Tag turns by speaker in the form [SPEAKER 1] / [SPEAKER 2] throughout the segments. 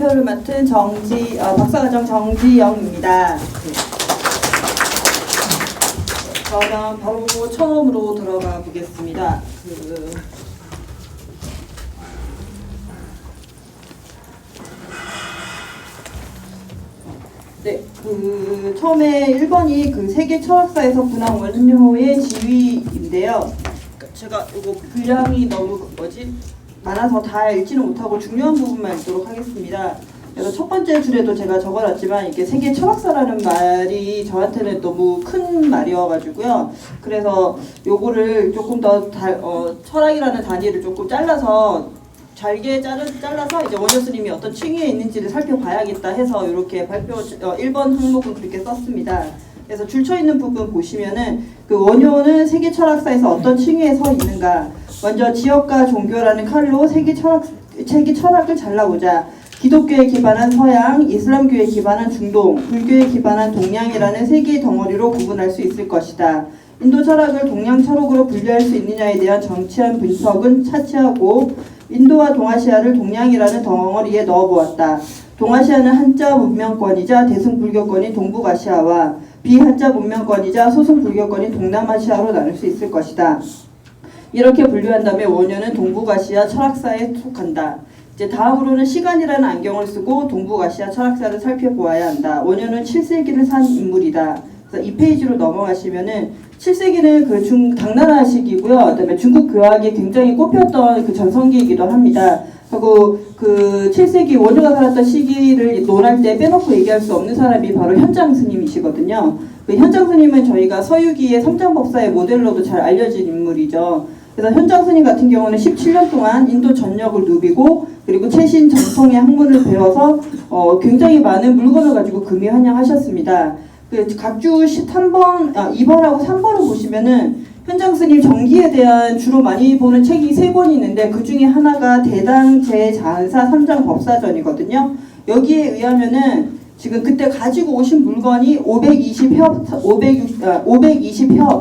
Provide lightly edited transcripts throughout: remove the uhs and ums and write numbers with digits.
[SPEAKER 1] 표를 맡은 박사과정 정지영입니다. 그러면 바로 처음으로 들어가 보겠습니다. 처음에 1번이 세계 철학사에서 분학 원료의 지위인데요. 제가 이거 분량이 너무 많아서 다 읽지는 못하고 중요한 부분만 읽도록 하겠습니다. 그래서 첫 번째 줄에도 제가 적어놨지만 이게 세계 철학사라는 말이 저한테는 너무 큰 말이어가지고요. 그래서 요거를 조금 더 철학이라는 단위를 조금 잘라서 잘게 잘라서 이제 원효 스님이 어떤 층위에 있는지를 살펴봐야겠다 해서 이렇게 1번 항목은 그렇게 썼습니다. 그래서 줄쳐 있는 부분 보시면은 원효는 세계 철학사에서 어떤 층위에 서 있는가. 먼저 지역과 종교라는 칼로 세계 철학을 잘라보자. 기독교에 기반한 서양, 이슬람교에 기반한 중동, 불교에 기반한 동양이라는 세 개의 덩어리로 구분할 수 있을 것이다. 인도 철학을 동양 철학으로 분류할 수 있느냐에 대한 정치한 분석은 차치하고 인도와 동아시아를 동양이라는 덩어리에 넣어보았다. 동아시아는 한자 문명권이자 대승불교권인 동북아시아와 비한자 문명권이자 소승불교권인 동남아시아로 나눌 수 있을 것이다. 이렇게 분류한다면 원효는 동북아시아 철학사에 속한다. 이제 다음으로는 시간이라는 안경을 쓰고 동북아시아 철학사를 살펴보아야 한다. 원효는 7세기를 산 인물이다. 그래서 이 페이지로 넘어가시면은 7세기는 당나라 시기고요. 그다음에 중국 교학이 굉장히 꼽혔던 전성기이기도 합니다. 하고 7세기 원효가 살았던 시기를 논할 때 빼놓고 얘기할 수 없는 사람이 바로 현장 스님이시거든요. 현장 스님은 저희가 서유기의 삼장법사의 모델로도 잘 알려진 인물이죠. 그래서 현장 스님 같은 경우는 17년 동안 인도 전역을 누비고 그리고 최신 정통의 학문을 배워서 굉장히 많은 물건을 가지고 금이환영하셨습니다. 각주 2번하고 3번을 보시면은 현장 스님 정기에 대한 주로 많이 보는 책이 3권이 있는데 그 중에 하나가 대당 제자한사 삼장법사전이거든요. 여기에 의하면은 지금 그때 가지고 오신 물건이 520협,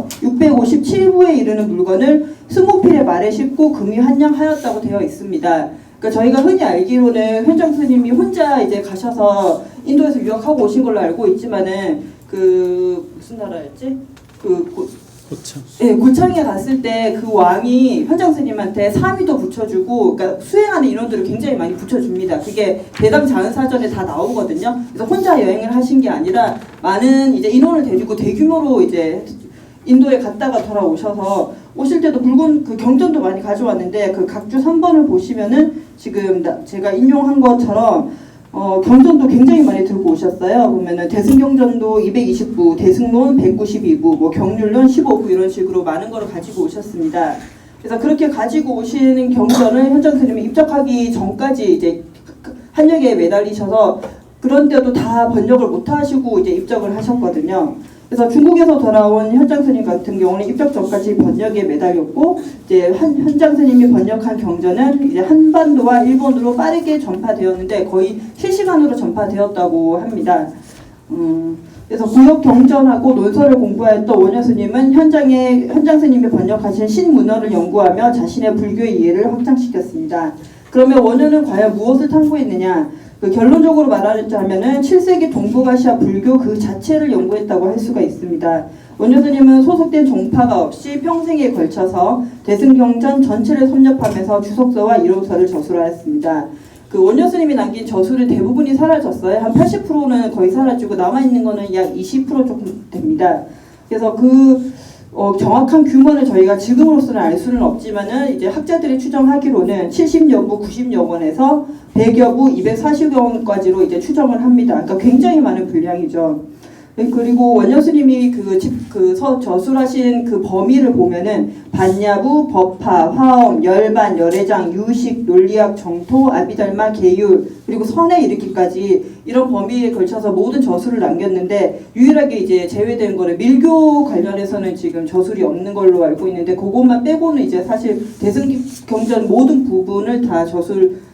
[SPEAKER 1] 657부에 이르는 물건을 20필의 말에 싣고 금이환영하였다고 되어 있습니다. 그러니까 저희가 흔히 알기로는 현장 스님이 혼자 이제 가셔서 인도에서 유학하고 오신 걸로 알고 있지만은 무슨 나라였지?
[SPEAKER 2] 고창.
[SPEAKER 1] 네, 고창에 갔을 때 그 왕이 현장 스님한테 사미도 붙여주고, 그러니까 수행하는 인원들을 굉장히 많이 붙여줍니다. 그게 대당 자은사전에 다 나오거든요. 그래서 혼자 여행을 하신 게 아니라 많은 이제 인원을 데리고 대규모로 이제 인도에 갔다가 돌아오셔서 오실 때도 물건 경전도 많이 가져왔는데 각주 3번을 보시면은 지금 제가 인용한 것처럼 경전도 굉장히 많이 들고 오셨어요. 보면은 대승경전도 220부, 대승론 192부, 경률론 15부 이런 식으로 많은 거를 가지고 오셨습니다. 그래서 그렇게 가지고 오시는 경전을 현장 스님이 입적하기 전까지 이제 한역에 매달리셔서 그런 때도 다 번역을 못 하시고 이제 입적을 하셨거든요. 그래서 중국에서 돌아온 현장 스님 같은 경우는 입적 전까지 번역에 매달렸고 이제 현장 스님이 번역한 경전은 이제 한반도와 일본으로 빠르게 전파되었는데 거의 실시간으로 전파되었다고 합니다. 그래서 구역 경전하고 논설을 공부하였던 원효 스님은 현장 스님이 번역하신 신문어를 연구하며 자신의 불교의 이해를 확장시켰습니다. 그러면 원효는 과연 무엇을 탐구했느냐? 결론적으로 말하자면은 7세기 동북아시아 불교 그 자체를 연구했다고 할 수가 있습니다. 원효 스님은 소속된 종파가 없이 평생에 걸쳐서 대승경전 전체를 섭렵하면서 주석서와 이론서를 저술하였습니다. 원효 스님이 남긴 저술은 대부분이 사라졌어요. 한 80%는 거의 사라지고 남아있는 거는 약 20% 조금 됩니다. 그래서 정확한 규모를 저희가 지금으로서는 알 수는 없지만은 이제 학자들이 추정하기로는 70여 부, 90여 권에서 100여 부, 240여 권까지로 이제 추정을 합니다. 그러니까 굉장히 많은 분량이죠. 그리고 원효 스님이 저술하신 그 범위를 보면은 반야부, 법화, 화엄, 열반, 열애장, 유식, 논리학, 정토, 아비달마, 계율 그리고 선에 이르기까지 이런 범위에 걸쳐서 모든 저술을 남겼는데 유일하게 이제 제외된 거는 밀교 관련해서는 지금 저술이 없는 걸로 알고 있는데 그것만 빼고는 이제 사실 대승경전 모든 부분을 다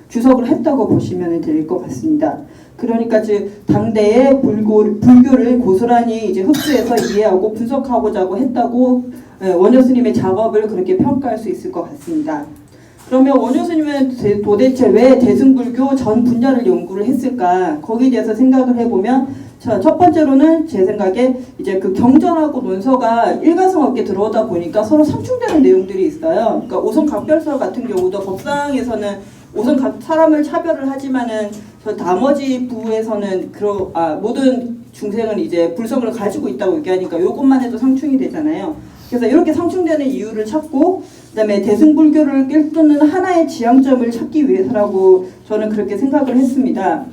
[SPEAKER 1] 주석을 했다고 보시면 될 것 같습니다. 그러니까 당대의 불교를 고스란히 이제 흡수해서 이해하고 분석하고자 했다고 원효 스님의 작업을 그렇게 평가할 수 있을 것 같습니다. 그러면 원효 스님은 도대체 왜 대승불교 전 분야를 연구를 했을까? 거기에 대해서 생각을 해보면 첫 번째로는 제 생각에 이제 그 경전하고 논서가 일가성 없게 들어오다 보니까 서로 상충되는 내용들이 있어요. 그러니까 오성각별설 같은 경우도 법상에서는 우선 사람을 차별을 하지만은 저 나머지 부에서는 모든 중생은 이제 불성을 가지고 있다고 얘기하니까 이것만 해도 상충이 되잖아요. 그래서 이렇게 상충되는 이유를 찾고 그다음에 대승불교를 꿰뚫는 하나의 지향점을 찾기 위해서라고 저는 그렇게 생각을 했습니다.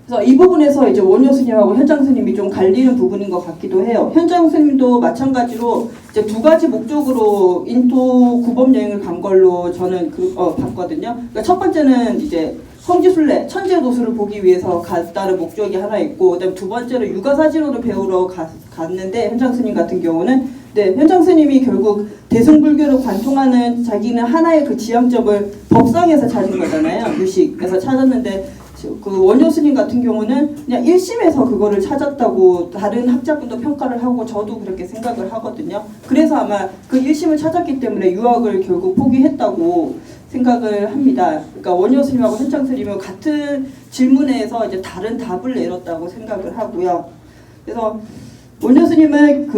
[SPEAKER 1] 그래서 이 부분에서 이제 원효 스님하고 현장 스님이 좀 갈리는 부분인 것 같기도 해요. 현장 스님도 마찬가지로 이제 두 가지 목적으로 인도 구법 여행을 간 걸로 저는 봤거든요. 그러니까 첫 번째는 이제 성지순례, 천재도수를 보기 위해서 갔다는 목적이 하나 있고, 그다음 두 번째로 육아사진호를 배우러 갔는데 현장 스님 같은 경우는 현장 스님이 결국 대승불교를 관통하는 자기는 하나의 그 지향점을 법상에서 찾은 거잖아요. 유식에서 찾았는데. 그 원효 스님 같은 경우는 그냥 1심에서 그거를 찾았다고 다른 학자분도 평가를 하고 저도 그렇게 생각을 하거든요. 그래서 아마 그 1심을 찾았기 때문에 유학을 결국 포기했다고 생각을 합니다. 그러니까 원효 스님하고 현장 스님은 같은 질문에서 이제 다른 답을 내렸다고 생각을 하고요. 그래서 원효 스님은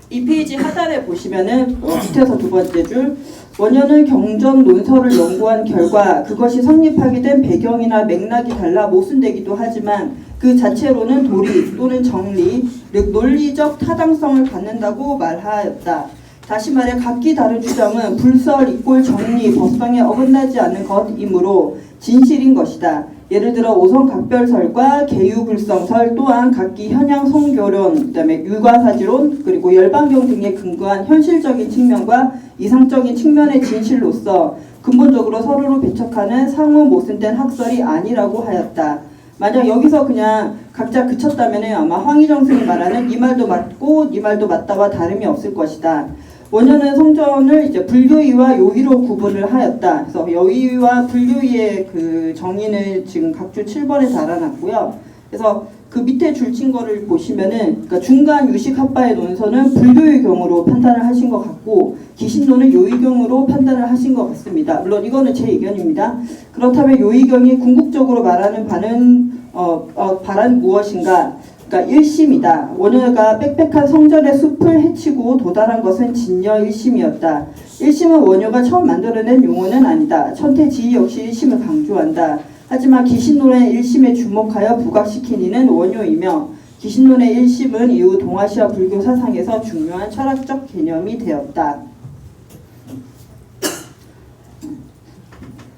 [SPEAKER 1] 이 페이지 하단에 보시면은 밑에서 두 번째 줄 원효는 경전 논설을 연구한 결과 그것이 성립하게 된 배경이나 맥락이 달라 모순되기도 하지만 그 자체로는 도리 또는 정리, 즉 논리적 타당성을 갖는다고 말하였다. 다시 말해 각기 다른 주장은 불설, 이꼴, 정리, 법성에 어긋나지 않는 것이므로 진실인 것이다. 예를 들어 오성각별설과 계유불성설 또한 각기 현양 성교론, 그다음에 유과사지론, 그리고 열반경 등에 근거한 현실적인 측면과 이상적인 측면의 진실로서 근본적으로 서로를 배척하는 상호 모순된 학설이 아니라고 하였다. 만약 여기서 그냥 각자 그쳤다면 아마 황희정 스님이 말하는 이 말도 맞고 이 말도 맞다와 다름이 없을 것이다. 원효는 성전을 이제 불교의와 요의로 구분을 하였다. 그래서 요의와 불교의의 그 정의는 지금 각주 7번에 달아놨고요. 그래서 그 밑에 줄친 거를 보시면은 그러니까 중간 유식합바의 논서는 불교의 경우로 판단을 하신 것 같고 기신론은 요의경으로 판단을 하신 것 같습니다. 물론 이거는 제 의견입니다. 그렇다면 요의경이 궁극적으로 말하는 바는 무엇인가? 그러니까 일심이다. 원효가 빽빽한 성전의 숲을 헤치고 도달한 것은 진여 일심이었다. 일심은 원효가 처음 만들어낸 용어는 아니다. 천태지희 역시 일심을 강조한다. 하지만 기신론의 일심에 주목하여 부각시킨 이는 원효이며 기신론의 일심은 이후 동아시아 불교 사상에서 중요한 철학적 개념이 되었다.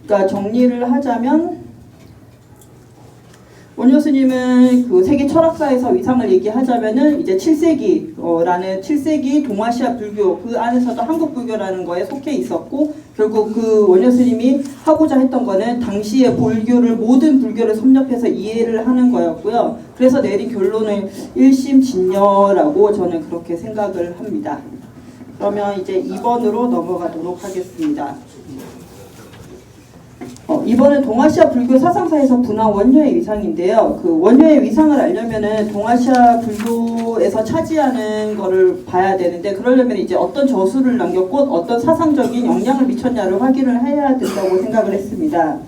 [SPEAKER 1] 그러니까 정리를 하자면 원효 스님은 그 세계 철학사에서 위상을 얘기하자면은 이제 7세기라는 7세기 동아시아 불교 그 안에서도 한국 불교라는 거에 속해 있었고 결국 그 원효 스님이 하고자 했던 거는 당시의 불교를 모든 불교를 섭렵해서 이해를 하는 거였고요. 그래서 내린 결론은 일심진여라고 저는 그렇게 생각을 합니다. 그러면 이제 2번으로 넘어가도록 하겠습니다. 이번은 동아시아 불교 사상사에서 분한 원효의 위상인데요. 그 원효의 위상을 알려면은 동아시아 불교에서 차지하는 거를 봐야 되는데 그러려면 이제 어떤 저수를 남겼고 어떤 사상적인 영향을 미쳤냐를 확인을 해야 된다고 생각을 했습니다.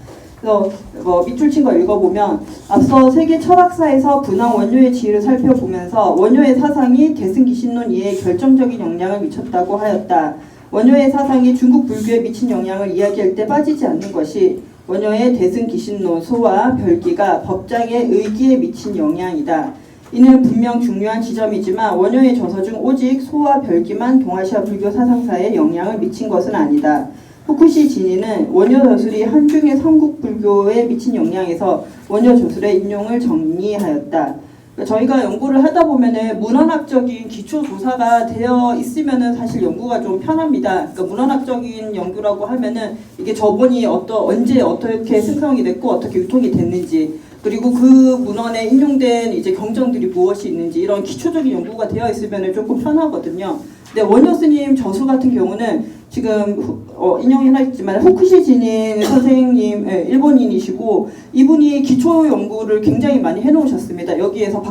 [SPEAKER 1] 그래서 밑줄 친 거 읽어보면 앞서 세계 철학사에서 분한 원효의 지위를 살펴보면서 원효의 사상이 대승기신론 이해에 결정적인 영향을 미쳤다고 하였다. 원효의 사상이 중국 불교에 미친 영향을 이야기할 때 빠지지 않는 것이 원효의 대승기신론 소와 별기가 법장의 의기에 미친 영향이다. 이는 분명 중요한 지점이지만 원효의 저서 중 오직 소와 별기만 동아시아 불교 사상사에 영향을 미친 것은 아니다. 후쿠시 진이는 원효 저술이 한중의 삼국 불교에 미친 영향에서 원효 저술의 인용을 정리하였다. 저희가 연구를 하다 보면은 문헌학적인 기초 조사가 되어 있으면은 사실 연구가 좀 편합니다. 그러니까 문헌학적인 연구라고 하면은 이게 저번이 언제 어떻게 생성이 됐고 어떻게 유통이 됐는지 그리고 그 문헌에 인용된 이제 경전들이 무엇이 있는지 이런 기초적인 연구가 되어 있으면은 조금 편하거든요. 근데 원효 스님 저수 같은 경우는 지금 인용해놨지만 후쿠시 진인 선생님, 일본인이시고 이분이 기초 연구를 굉장히 많이 해놓으셨습니다. 여기에서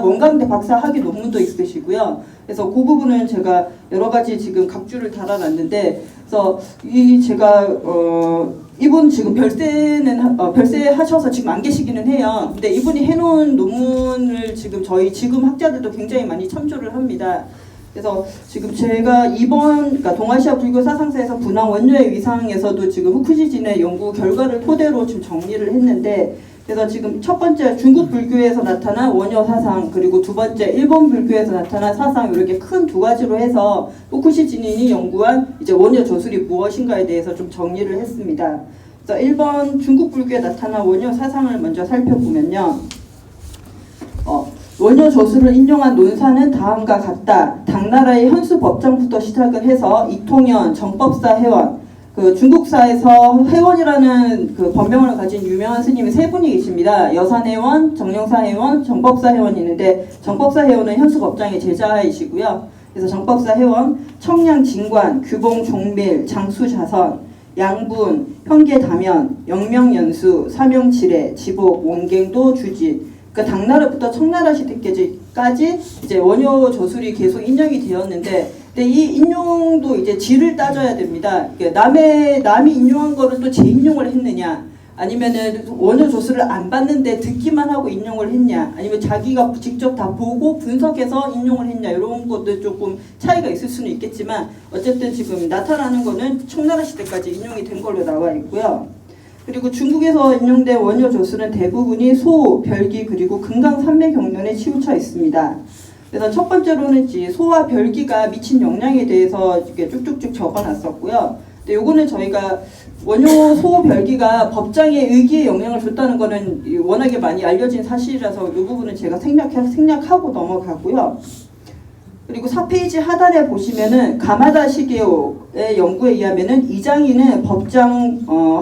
[SPEAKER 1] 원광대 박사 학위 논문도 있으시고요. 그래서 그 부분은 제가 여러 가지 지금 각주를 달아놨는데, 그래서 제가 이분 지금 별세하셔서 지금 안 계시기는 해요. 근데 이분이 해놓은 논문을 지금 학자들도 굉장히 많이 참조를 합니다. 그래서 지금 제가 그러니까 동아시아 불교 사상사에서 분황 원료의 위상에서도 지금 후쿠시진의 연구 결과를 토대로 지금 정리를 했는데, 그래서 지금 첫 번째 중국 불교에서 나타난 원효 사상, 그리고 두 번째 일본 불교에서 나타난 사상, 이렇게 큰 두 가지로 해서 후쿠시 진인이 연구한 이제 원효 저술이 무엇인가에 대해서 좀 정리를 했습니다. 그래서 중국 불교에 나타난 원효 사상을 먼저 살펴보면요. 원효 저술을 인용한 논사는 다음과 같다. 당나라의 현수 법정부터 시작을 해서 이통현, 정법사 회원, 그 중국사에서 회원이라는 그 법명을 가진 유명한 스님이 세 분이 계십니다. 여산회원, 정령사회원, 정법사회원이 있는데, 정법사회원은 현수법장의 제자이시고요. 그래서 정법사회원, 청량진관, 규봉종밀, 장수자선, 양분, 현계다면, 영명연수, 사명칠회, 지복, 원갱도, 주지. 그러니까 당나라부터 청나라 시대까지 이제 원효 저술이 계속 인용이 되었는데, 근데 이 인용도 이제 질을 따져야 됩니다. 그러니까 남이 인용한 거를 또 재인용을 했느냐, 아니면은 원효 저술을 안 봤는데 듣기만 하고 인용을 했냐, 아니면 자기가 직접 다 보고 분석해서 인용을 했냐, 이런 것도 조금 차이가 있을 수는 있겠지만, 어쨌든 지금 나타나는 거는 청나라 시대까지 인용이 된 걸로 나와 있고요. 그리고 중국에서 인용된 원효 저술은 대부분이 소, 별기, 그리고 금강산맥경론에 치우쳐 있습니다. 그래서 첫 번째로는 소와 별기가 미친 영향에 대해서 이렇게 쭉쭉쭉 적어놨었고요. 근데 요거는 저희가 원효, 소, 별기가 법장의 의기에 영향을 줬다는 거는 워낙에 많이 알려진 사실이라서 이 부분은 제가 생략하고 넘어가고요. 그리고 4페이지 하단에 보시면은 가마다 시게오의 연구에 의하면은 이장이는 법장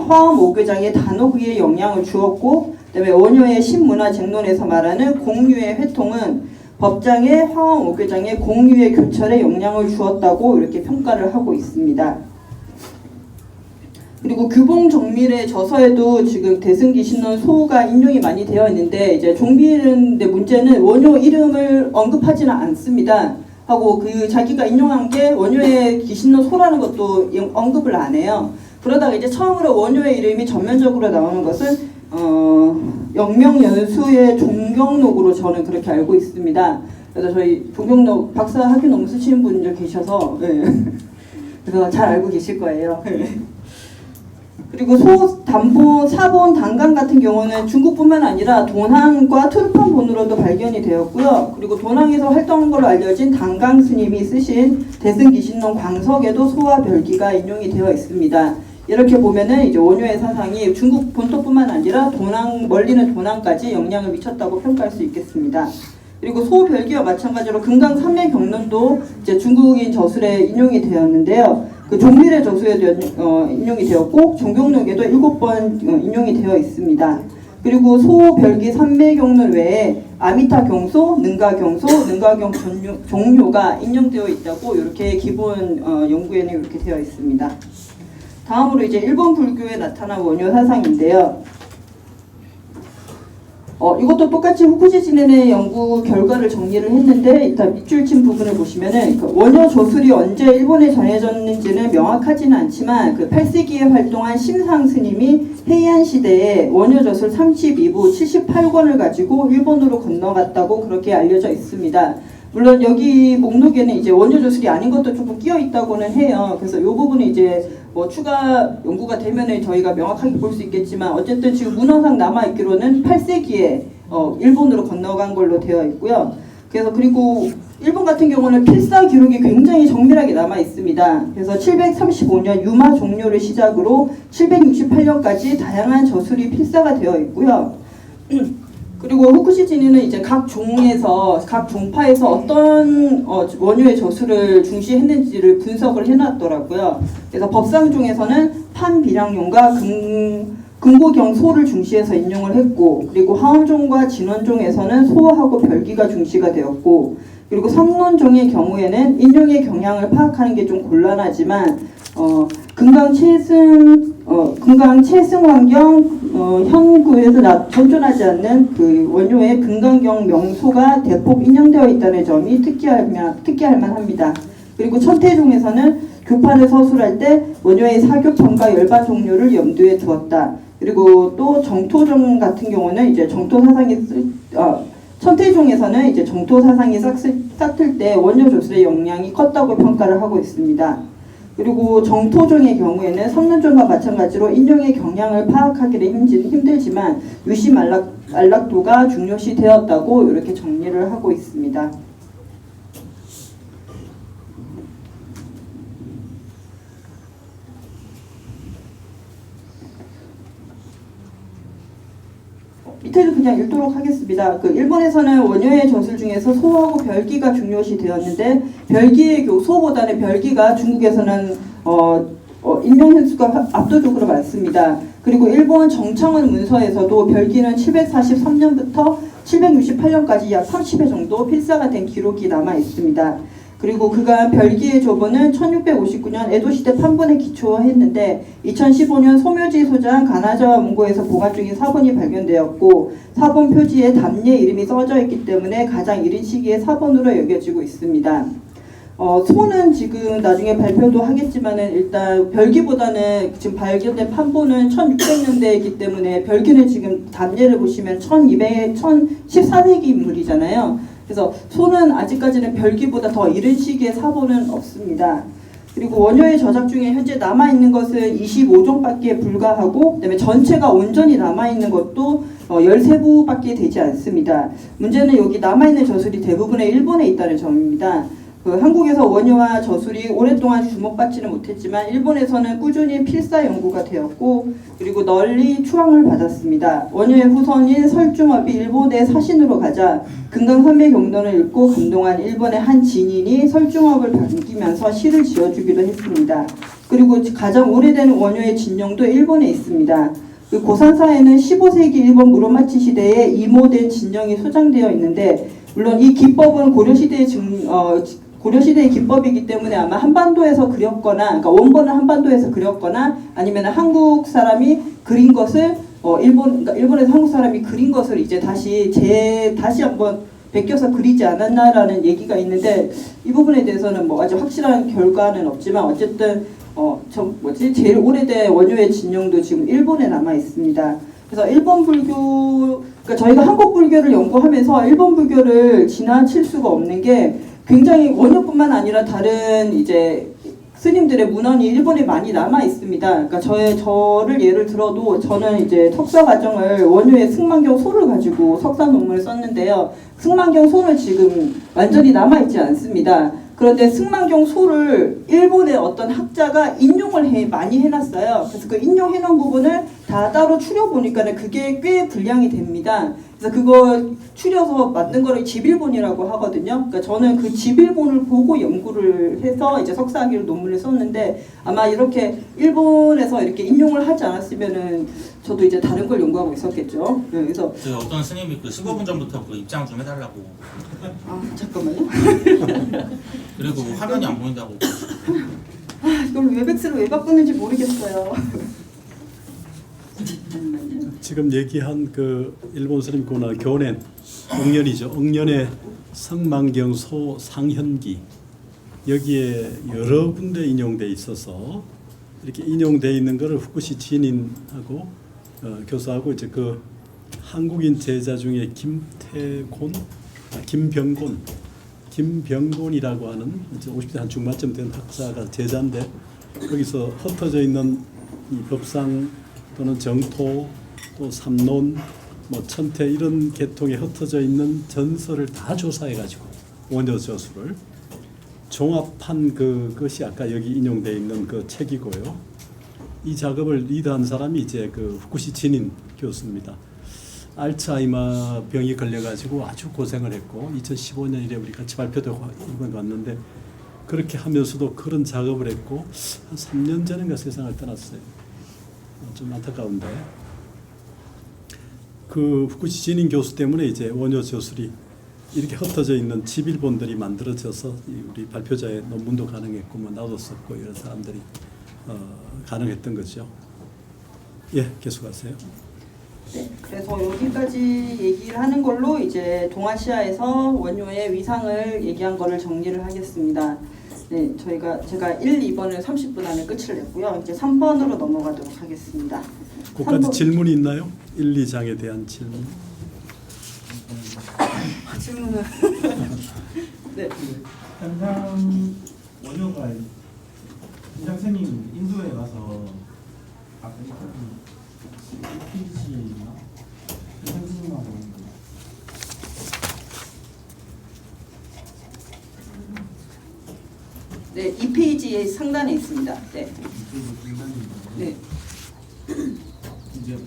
[SPEAKER 1] 화엄 오교장의 단호기에 영향을 주었고, 그다음에 원효의 신문화쟁론에서 말하는 공유의 회통은 법장의 화엄 오교장의 공유의 교철에 영향을 주었다고 이렇게 평가를 하고 있습니다. 그리고 규봉종밀의 저서에도 지금 대승기신론 소가 인용이 많이 되어 있는데, 이제 종밀의 문제는 원효 이름을 언급하지는 않습니다. 하고 그 자기가 인용한 게 원효의 기신론 소라는 것도 언급을 안 해요. 그러다가 이제 처음으로 원효의 이름이 전면적으로 나오는 것은 영명연수의 종경록으로 저는 그렇게 알고 있습니다. 그래서 저희 종경록 박사 학위 논문 쓰시는 분들 계셔서 그래서 잘 알고 계실 거예요. 그리고 담본, 사본, 단강 같은 경우는 중국뿐만 아니라 도낭과 투르판본으로도 발견이 되었고요. 그리고 도낭에서 활동한 걸로 알려진 단강 스님이 쓰신 대승기신론 광석에도 소와 별기가 인용이 되어 있습니다. 이렇게 보면은 이제 원효의 사상이 중국 본토뿐만 아니라 멀리는 도낭까지 영향을 미쳤다고 평가할 수 있겠습니다. 그리고 소, 별기와 마찬가지로 금강산맥경론도 이제 중국인 저술에 인용이 되었는데요. 그 종밀의 저수에도 인용이 되었고, 종경록에도 7번 인용이 되어 있습니다. 그리고 소, 별기, 산매경론 외에 아미타 경소, 능가경소, 능가경 종료가 인용되어 있다고 이렇게 기본 연구에는 이렇게 되어 있습니다. 다음으로 이제 일본 불교에 나타난 원효 사상인데요. 이것도 똑같이 후쿠시 진엔의 연구 결과를 정리를 했는데, 일단 밑줄 친 부분을 보시면은 그 원효 저술이 언제 일본에 전해졌는지는 명확하지는 않지만, 그 8세기에 활동한 심상 스님이 헤이안 시대에 원효 저술 32부 78권을 가지고 일본으로 건너갔다고 그렇게 알려져 있습니다. 물론 여기 목록에는 이제 원효 저술이 아닌 것도 조금 끼어 있다고는 해요. 그래서 이 부분은 이제 뭐 추가 연구가 되면은 저희가 명확하게 볼 수 있겠지만, 어쨌든 지금 문헌상 남아 있기로는 8세기에 일본으로 건너간 걸로 되어 있고요. 그리고 일본 같은 경우는 필사 기록이 굉장히 정밀하게 남아 있습니다. 그래서 735년 유마 종료를 시작으로 768년까지 다양한 저술이 필사가 되어 있고요. 그리고 후쿠시 진인은 이제 각 종파에서 어떤 원효의 저술을 중시했는지를 분석을 해놨더라고요. 그래서 법상중에서는 판비량용과 금고경소를 중시해서 인용을 했고, 그리고 하원종과 진원종에서는 소하고 별기가 중시가 되었고, 그리고 성론종의 경우에는 인용의 경향을 파악하는 게 좀 곤란하지만 금강 채승환경 현구에서 존존하지 않는 그 원효의 금강경 명소가 대폭 인용되어 있다는 점이 특이할 만합니다. 그리고 천태종에서는 교판을 서술할 때 원효의 사교판과 열반 종료를 염두에 두었다. 그리고 또 정토종 같은 경우는 이제 천태종에서는 이제 정토 사상이 싹틀 때 원효 조술의 역량이 컸다고 평가를 하고 있습니다. 그리고 정토종의 경우에는 성론종과 마찬가지로 인용의 경향을 파악하기는 힘들지만 유심 안락도가 중요시 되었다고 이렇게 정리를 하고 있습니다. 밑에도 그냥 읽도록 하겠습니다. 일본에서는 원효의 저술 중에서 소하고 별기가 중요시 되었는데 별기의 소보다는 별기가 중국에서는 인용 횟수가 압도적으로 많습니다. 그리고 일본 정창원 문서에서도 별기는 743년부터 768년까지 약 30회 정도 필사가 된 기록이 남아 있습니다. 그리고 그간 별기의 조본은 1659년 에도시대 판본에 기초했는데 2015년 소묘지 소장 가나자와 문고에서 보관 중인 사본이 발견되었고 사본 표지에 담례 이름이 써져 있기 때문에 가장 이른 시기의 사본으로 여겨지고 있습니다. 소는 지금 나중에 발표도 하겠지만은 일단 별기보다는 지금 발견된 판본은 1600년대이기 때문에 별기는 지금 담례를 보시면 14세기 인물이잖아요. 그래서 소는 아직까지는 별기보다 더 이른 시기의 사본은 없습니다. 그리고 원효의 저작 중에 현재 남아있는 것은 25종밖에 불과하고 그다음에 전체가 온전히 남아있는 것도 13부밖에 되지 않습니다. 문제는 여기 남아있는 저술이 대부분의 일본에 있다는 점입니다. 한국에서 원효와 저술이 오랫동안 주목받지는 못했지만 일본에서는 꾸준히 필사 연구가 되었고 그리고 널리 추앙을 받았습니다. 원효의 후손인 설중업이 일본의 사신으로 가자 금강산맥경론을 읽고 감동한 일본의 한 진인이 설중업을 반기면서 시를 지어주기도 했습니다. 그리고 가장 오래된 원효의 진령도 일본에 있습니다. 고산사에는 15세기 일본 무로마치 시대에 이모된 진령이 소장되어 있는데 물론 이 기법은 고려시대의 기법이기 때문에 아마 한반도에서 그렸거나, 그러니까 원본은 한반도에서 그렸거나, 아니면 한국 사람이 그린 것을 그러니까 일본에서 한국 사람이 그린 것을 이제 다시 한번 베껴서 그리지 않았나라는 얘기가 있는데 이 부분에 대해서는 뭐 아주 확실한 결과는 없지만 어쨌든 제일 오래된 원효의 진령도 지금 일본에 남아 있습니다. 그래서 일본 불교, 그러니까 저희가 한국 불교를 연구하면서 일본 불교를 지나칠 수가 없는 게 굉장히 원효뿐만 아니라 다른 이제 스님들의 문헌이 일본에 많이 남아 있습니다. 그러니까 저를 예를 들어도 저는 이제 석사 과정을 원효의 승만경 소를 가지고 석사 논문을 썼는데요. 승만경 소는 지금 완전히 남아 있지 않습니다. 그런데 승만경 소를 일본의 어떤 학자가 인용을 많이 해놨어요. 그래서 그 인용해놓은 부분을 다 따로 추려보니까 그게 꽤 분량이 됩니다. 그래서 그거 추려서 만든 거를 집일본이라고 하거든요. 그러니까 저는 그 집일본을 보고 연구를 해서 이제 석사학위로 논문을 썼는데 아마 이렇게 일본에서 이렇게 인용을 하지 않았으면은 저도 이제 다른 걸 연구하고 있었겠죠. 네, 그래서
[SPEAKER 3] 어떤 스님이 15분 전부터 입장 좀 해달라고.
[SPEAKER 1] 잠깐만요.
[SPEAKER 3] 그리고 화면이 안 보인다고.
[SPEAKER 1] 이걸 웨백스로 왜 바꾸는지 모르겠어요.
[SPEAKER 2] 지금 얘기한 그 일본 스님 고나 교낸 응년이죠. 응년의 성만경소 상현기 여기에 여러 군데 인용돼 있어서 이렇게 인용돼 있는 것을 후쿠시 진인하고 교수하고 이제 그 한국인 제자 중에 김병곤이라고 하는 50대 한 중반쯤 된 학자가 제자인데 거기서 흩어져 있는 이 법상 또는 정토 또 삼론 뭐 천태 이런 계통에 흩어져 있는 전설을 다 조사해가지고 원효 저술을 종합한 그것이 아까 여기 인용되어 있는 그 책이고요. 이 작업을 리드한 사람이 이제 그 후쿠시 진인 교수입니다. 알츠하이머 병이 걸려가지고 아주 고생을 했고 2015년 이래 우리 같이 발표도 이번 왔는데 그렇게 하면서도 그런 작업을 했고 한 3년 전인가 세상을 떠났어요. 좀 안타까운데 그 후쿠시 진인 교수 때문에 이제 원효 저술이 이렇게 흩어져 있는 집일본들이 만들어져서 우리 발표자의 논문도 가능했고 뭐 나도 썼고 이런 사람들이 가능했던 거죠. 예, 계속하세요.
[SPEAKER 1] 네, 그래서 여기까지 얘기를 하는 걸로 이제 동아시아에서 원효의 위상을 얘기한 거를 정리를 하겠습니다. 네, 제가 1, 2번을 30분 안에 끝을 냈고요. 이제 3번으로 넘어가도록 하겠습니다.
[SPEAKER 2] 그까지
[SPEAKER 1] 3번.
[SPEAKER 2] 질문이 있나요? 1, 2장에 대한 질문.
[SPEAKER 1] 질문은 네.
[SPEAKER 4] 현장 원효가 현장 스님 인도에 가서 아까 EPG나 현장 스님하고
[SPEAKER 1] 네, 2페이지의 상단에 있습니다. 네. 네.
[SPEAKER 4] 이제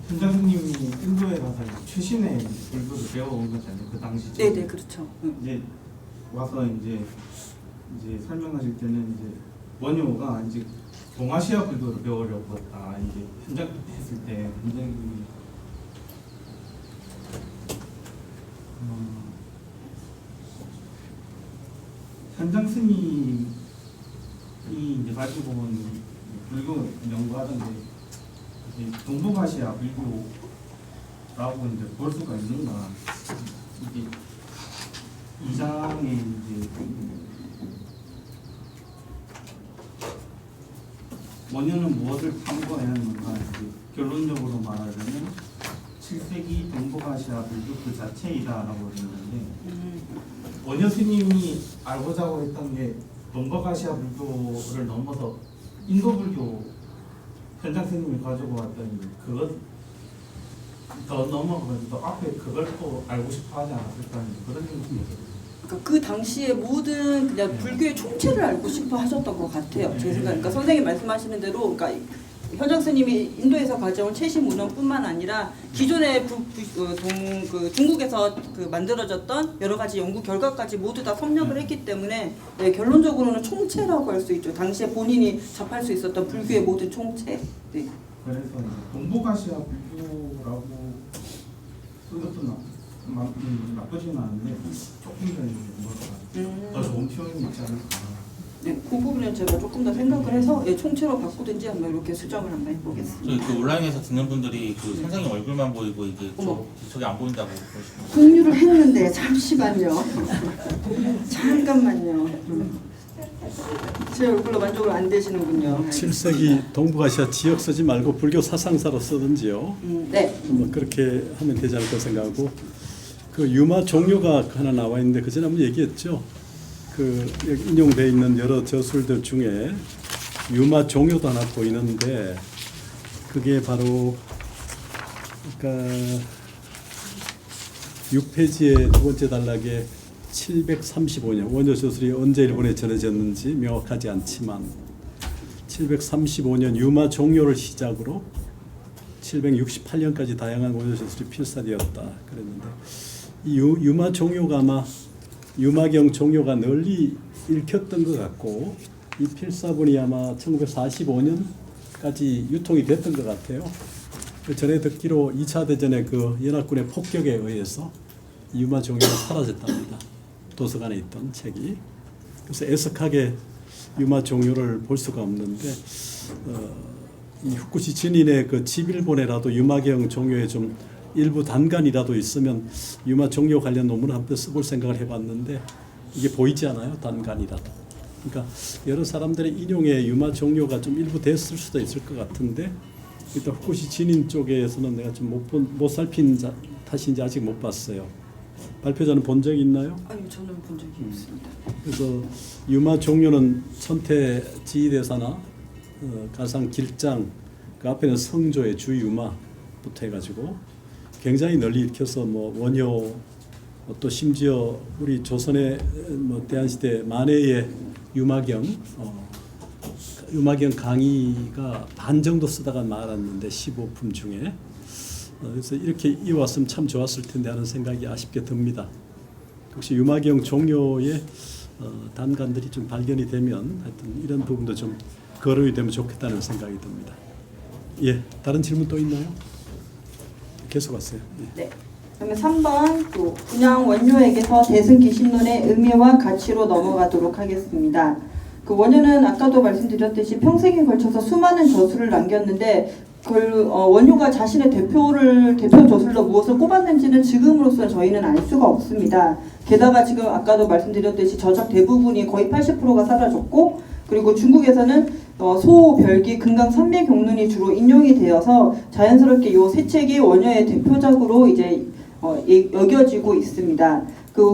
[SPEAKER 4] 현장 스님이 인도에 가서 최신의 불교를 배워온 거잖아요. 그 당시.
[SPEAKER 1] 네, 네, 그렇죠.
[SPEAKER 4] 이제 와서 이제 설명하실 때는 이제 원효가 이제 동아시아 불교를 배우려고 했다. 이제 현장 했을 때 굉장히 현장 스님이 이제 가지고 온 불교 연구하던데 이제 동북아시아 불교라고 이제 볼 수가 있는가? 이게 이 장에 이제 원효는 무엇을 탐구해왔는가? 이제 결론적으로 말하자면 7세기 동북아시아 불교 그 자체이다라고 했는데 원효 스님이 알고자 했던 게 동북아시아 불교를 넘어서 인도 불교 현장 스님이 가지고 왔던 그것 더 넘어가서 앞에 그걸 또 알고 싶어하지 않았을까 하는 그런 생각이 들어요.
[SPEAKER 1] 그러니까 그 당시에 모든 그냥 불교의 총체를 알고 싶어 하셨던 것 같아요. 제 생각. 그러니까 선생님 말씀하시는 대로, 그러니까 현장 스님이 인도에서 가져온 최신 문헌뿐만 아니라 기존의 중국에서 만들어졌던 여러 가지 연구 결과까지 모두 다 섭렵을 했기 때문에 네, 결론적으로는 총체라고 할 수 있죠. 당시에 본인이 접할 수 있었던 불교의 모든 총체. 네.
[SPEAKER 4] 그래서 이제 동북아시아 불교라고 그것도 나쁘지는 않은데 조금 더 좋은 표현이 있지 않을까.
[SPEAKER 1] 네, 그 부분은 제가 조금 더 생각을 해서 예, 총체로 바꾸든지 한번 이렇게 수정을 한번 해보겠습니다.
[SPEAKER 3] 그 온라인에서 듣는 분들이 그 선생님 얼굴만 보이고 이게
[SPEAKER 1] 어머.
[SPEAKER 3] 저게 안 보인다고 그러시는
[SPEAKER 1] 공유를 했는데 잠시만요. 잠깐만요. 제 얼굴로 만족을 안 되시는군요.
[SPEAKER 2] 7세기 동북아시아 지역 쓰지 말고 불교 사상사로 쓰든지요.
[SPEAKER 1] 네.
[SPEAKER 2] 뭐 그렇게 하면 되지 않을까 생각하고, 그 유마 종료가 하나 나와 있는데 그 전에 한번 얘기했죠. 그 여기 인용되어 있는 여러 저술들 중에 유마 종료도 하나 보이는데 그게 바로 그러니까 6페이지의 두 번째 단락에 735년 원효 저술이 언제 일본에 전해졌는지 명확하지 않지만 735년 유마 종료를 시작으로 768년까지 다양한 원효 저술이 필사되었다 그랬는데 이 유마 종료가 아마 유마경 종료가 널리 읽혔던 것 같고 이 필사본이 아마 1945년까지 유통이 됐던 것 같아요. 그 전에 듣기로 2차 대전의 그 연합군의 폭격에 의해서 유마 종료가 사라졌답니다. 도서관에 있던 책이. 그래서 애석하게 유마 종료를 볼 수가 없는데 이 후쿠시 진인의 그 집일본에라도 유마경 종료에 좀 일부 단간이라도 있으면 유마 종료 관련 논문을 한번 써볼 생각을 해봤는데 이게 보이지 않아요? 단간이라도. 그러니까 여러 사람들의 인용에 유마 종료가 좀 일부 됐을 수도 있을 것 같은데 일단 후쿠시 진인 쪽에서는 내가 좀 못 살핀 탓인지 아직 못 봤어요. 발표자는 본 적이 있나요?
[SPEAKER 1] 아니 저는 본 적이 없습니다.
[SPEAKER 2] 그래서 유마 종료는 천태 지휘대사나 가상 길장 그 앞에는 성조의 주유마부터 해가지고 굉장히 널리 읽혀서 뭐 원효 또 심지어 우리 조선의 뭐 대한시대 만해의 유마경 강의가 반 정도 쓰다가 말았는데 15품 중에 그래서 이렇게 이어왔으면 참 좋았을 텐데 하는 생각이 아쉽게 듭니다. 혹시 유마경 종료의 단간들이 좀 발견이 되면 하여튼 이런 부분도 좀 거론이 되면 좋겠다는 생각이 듭니다. 예, 다른 질문 또 있나요? 계속하세요.
[SPEAKER 1] 네. 그러면 3번 또 분양 원료에게서 대승 기신론의 의미와 가치로 넘어가도록 하겠습니다. 그 원효는 아까도 말씀드렸듯이 평생에 걸쳐서 수많은 저술을 남겼는데 원효가 자신의 대표 저술로 무엇을 꼽았는지는 지금으로서 저희는 알 수가 없습니다. 게다가 지금 아까도 말씀드렸듯이 저작 대부분이 거의 80%가 사라졌고, 그리고 중국에서는 소, 별기, 금강, 삼매 경론이 주로 인용이 되어서 자연스럽게 이 세 책이 원효의 대표작으로 이제 여겨지고 있습니다.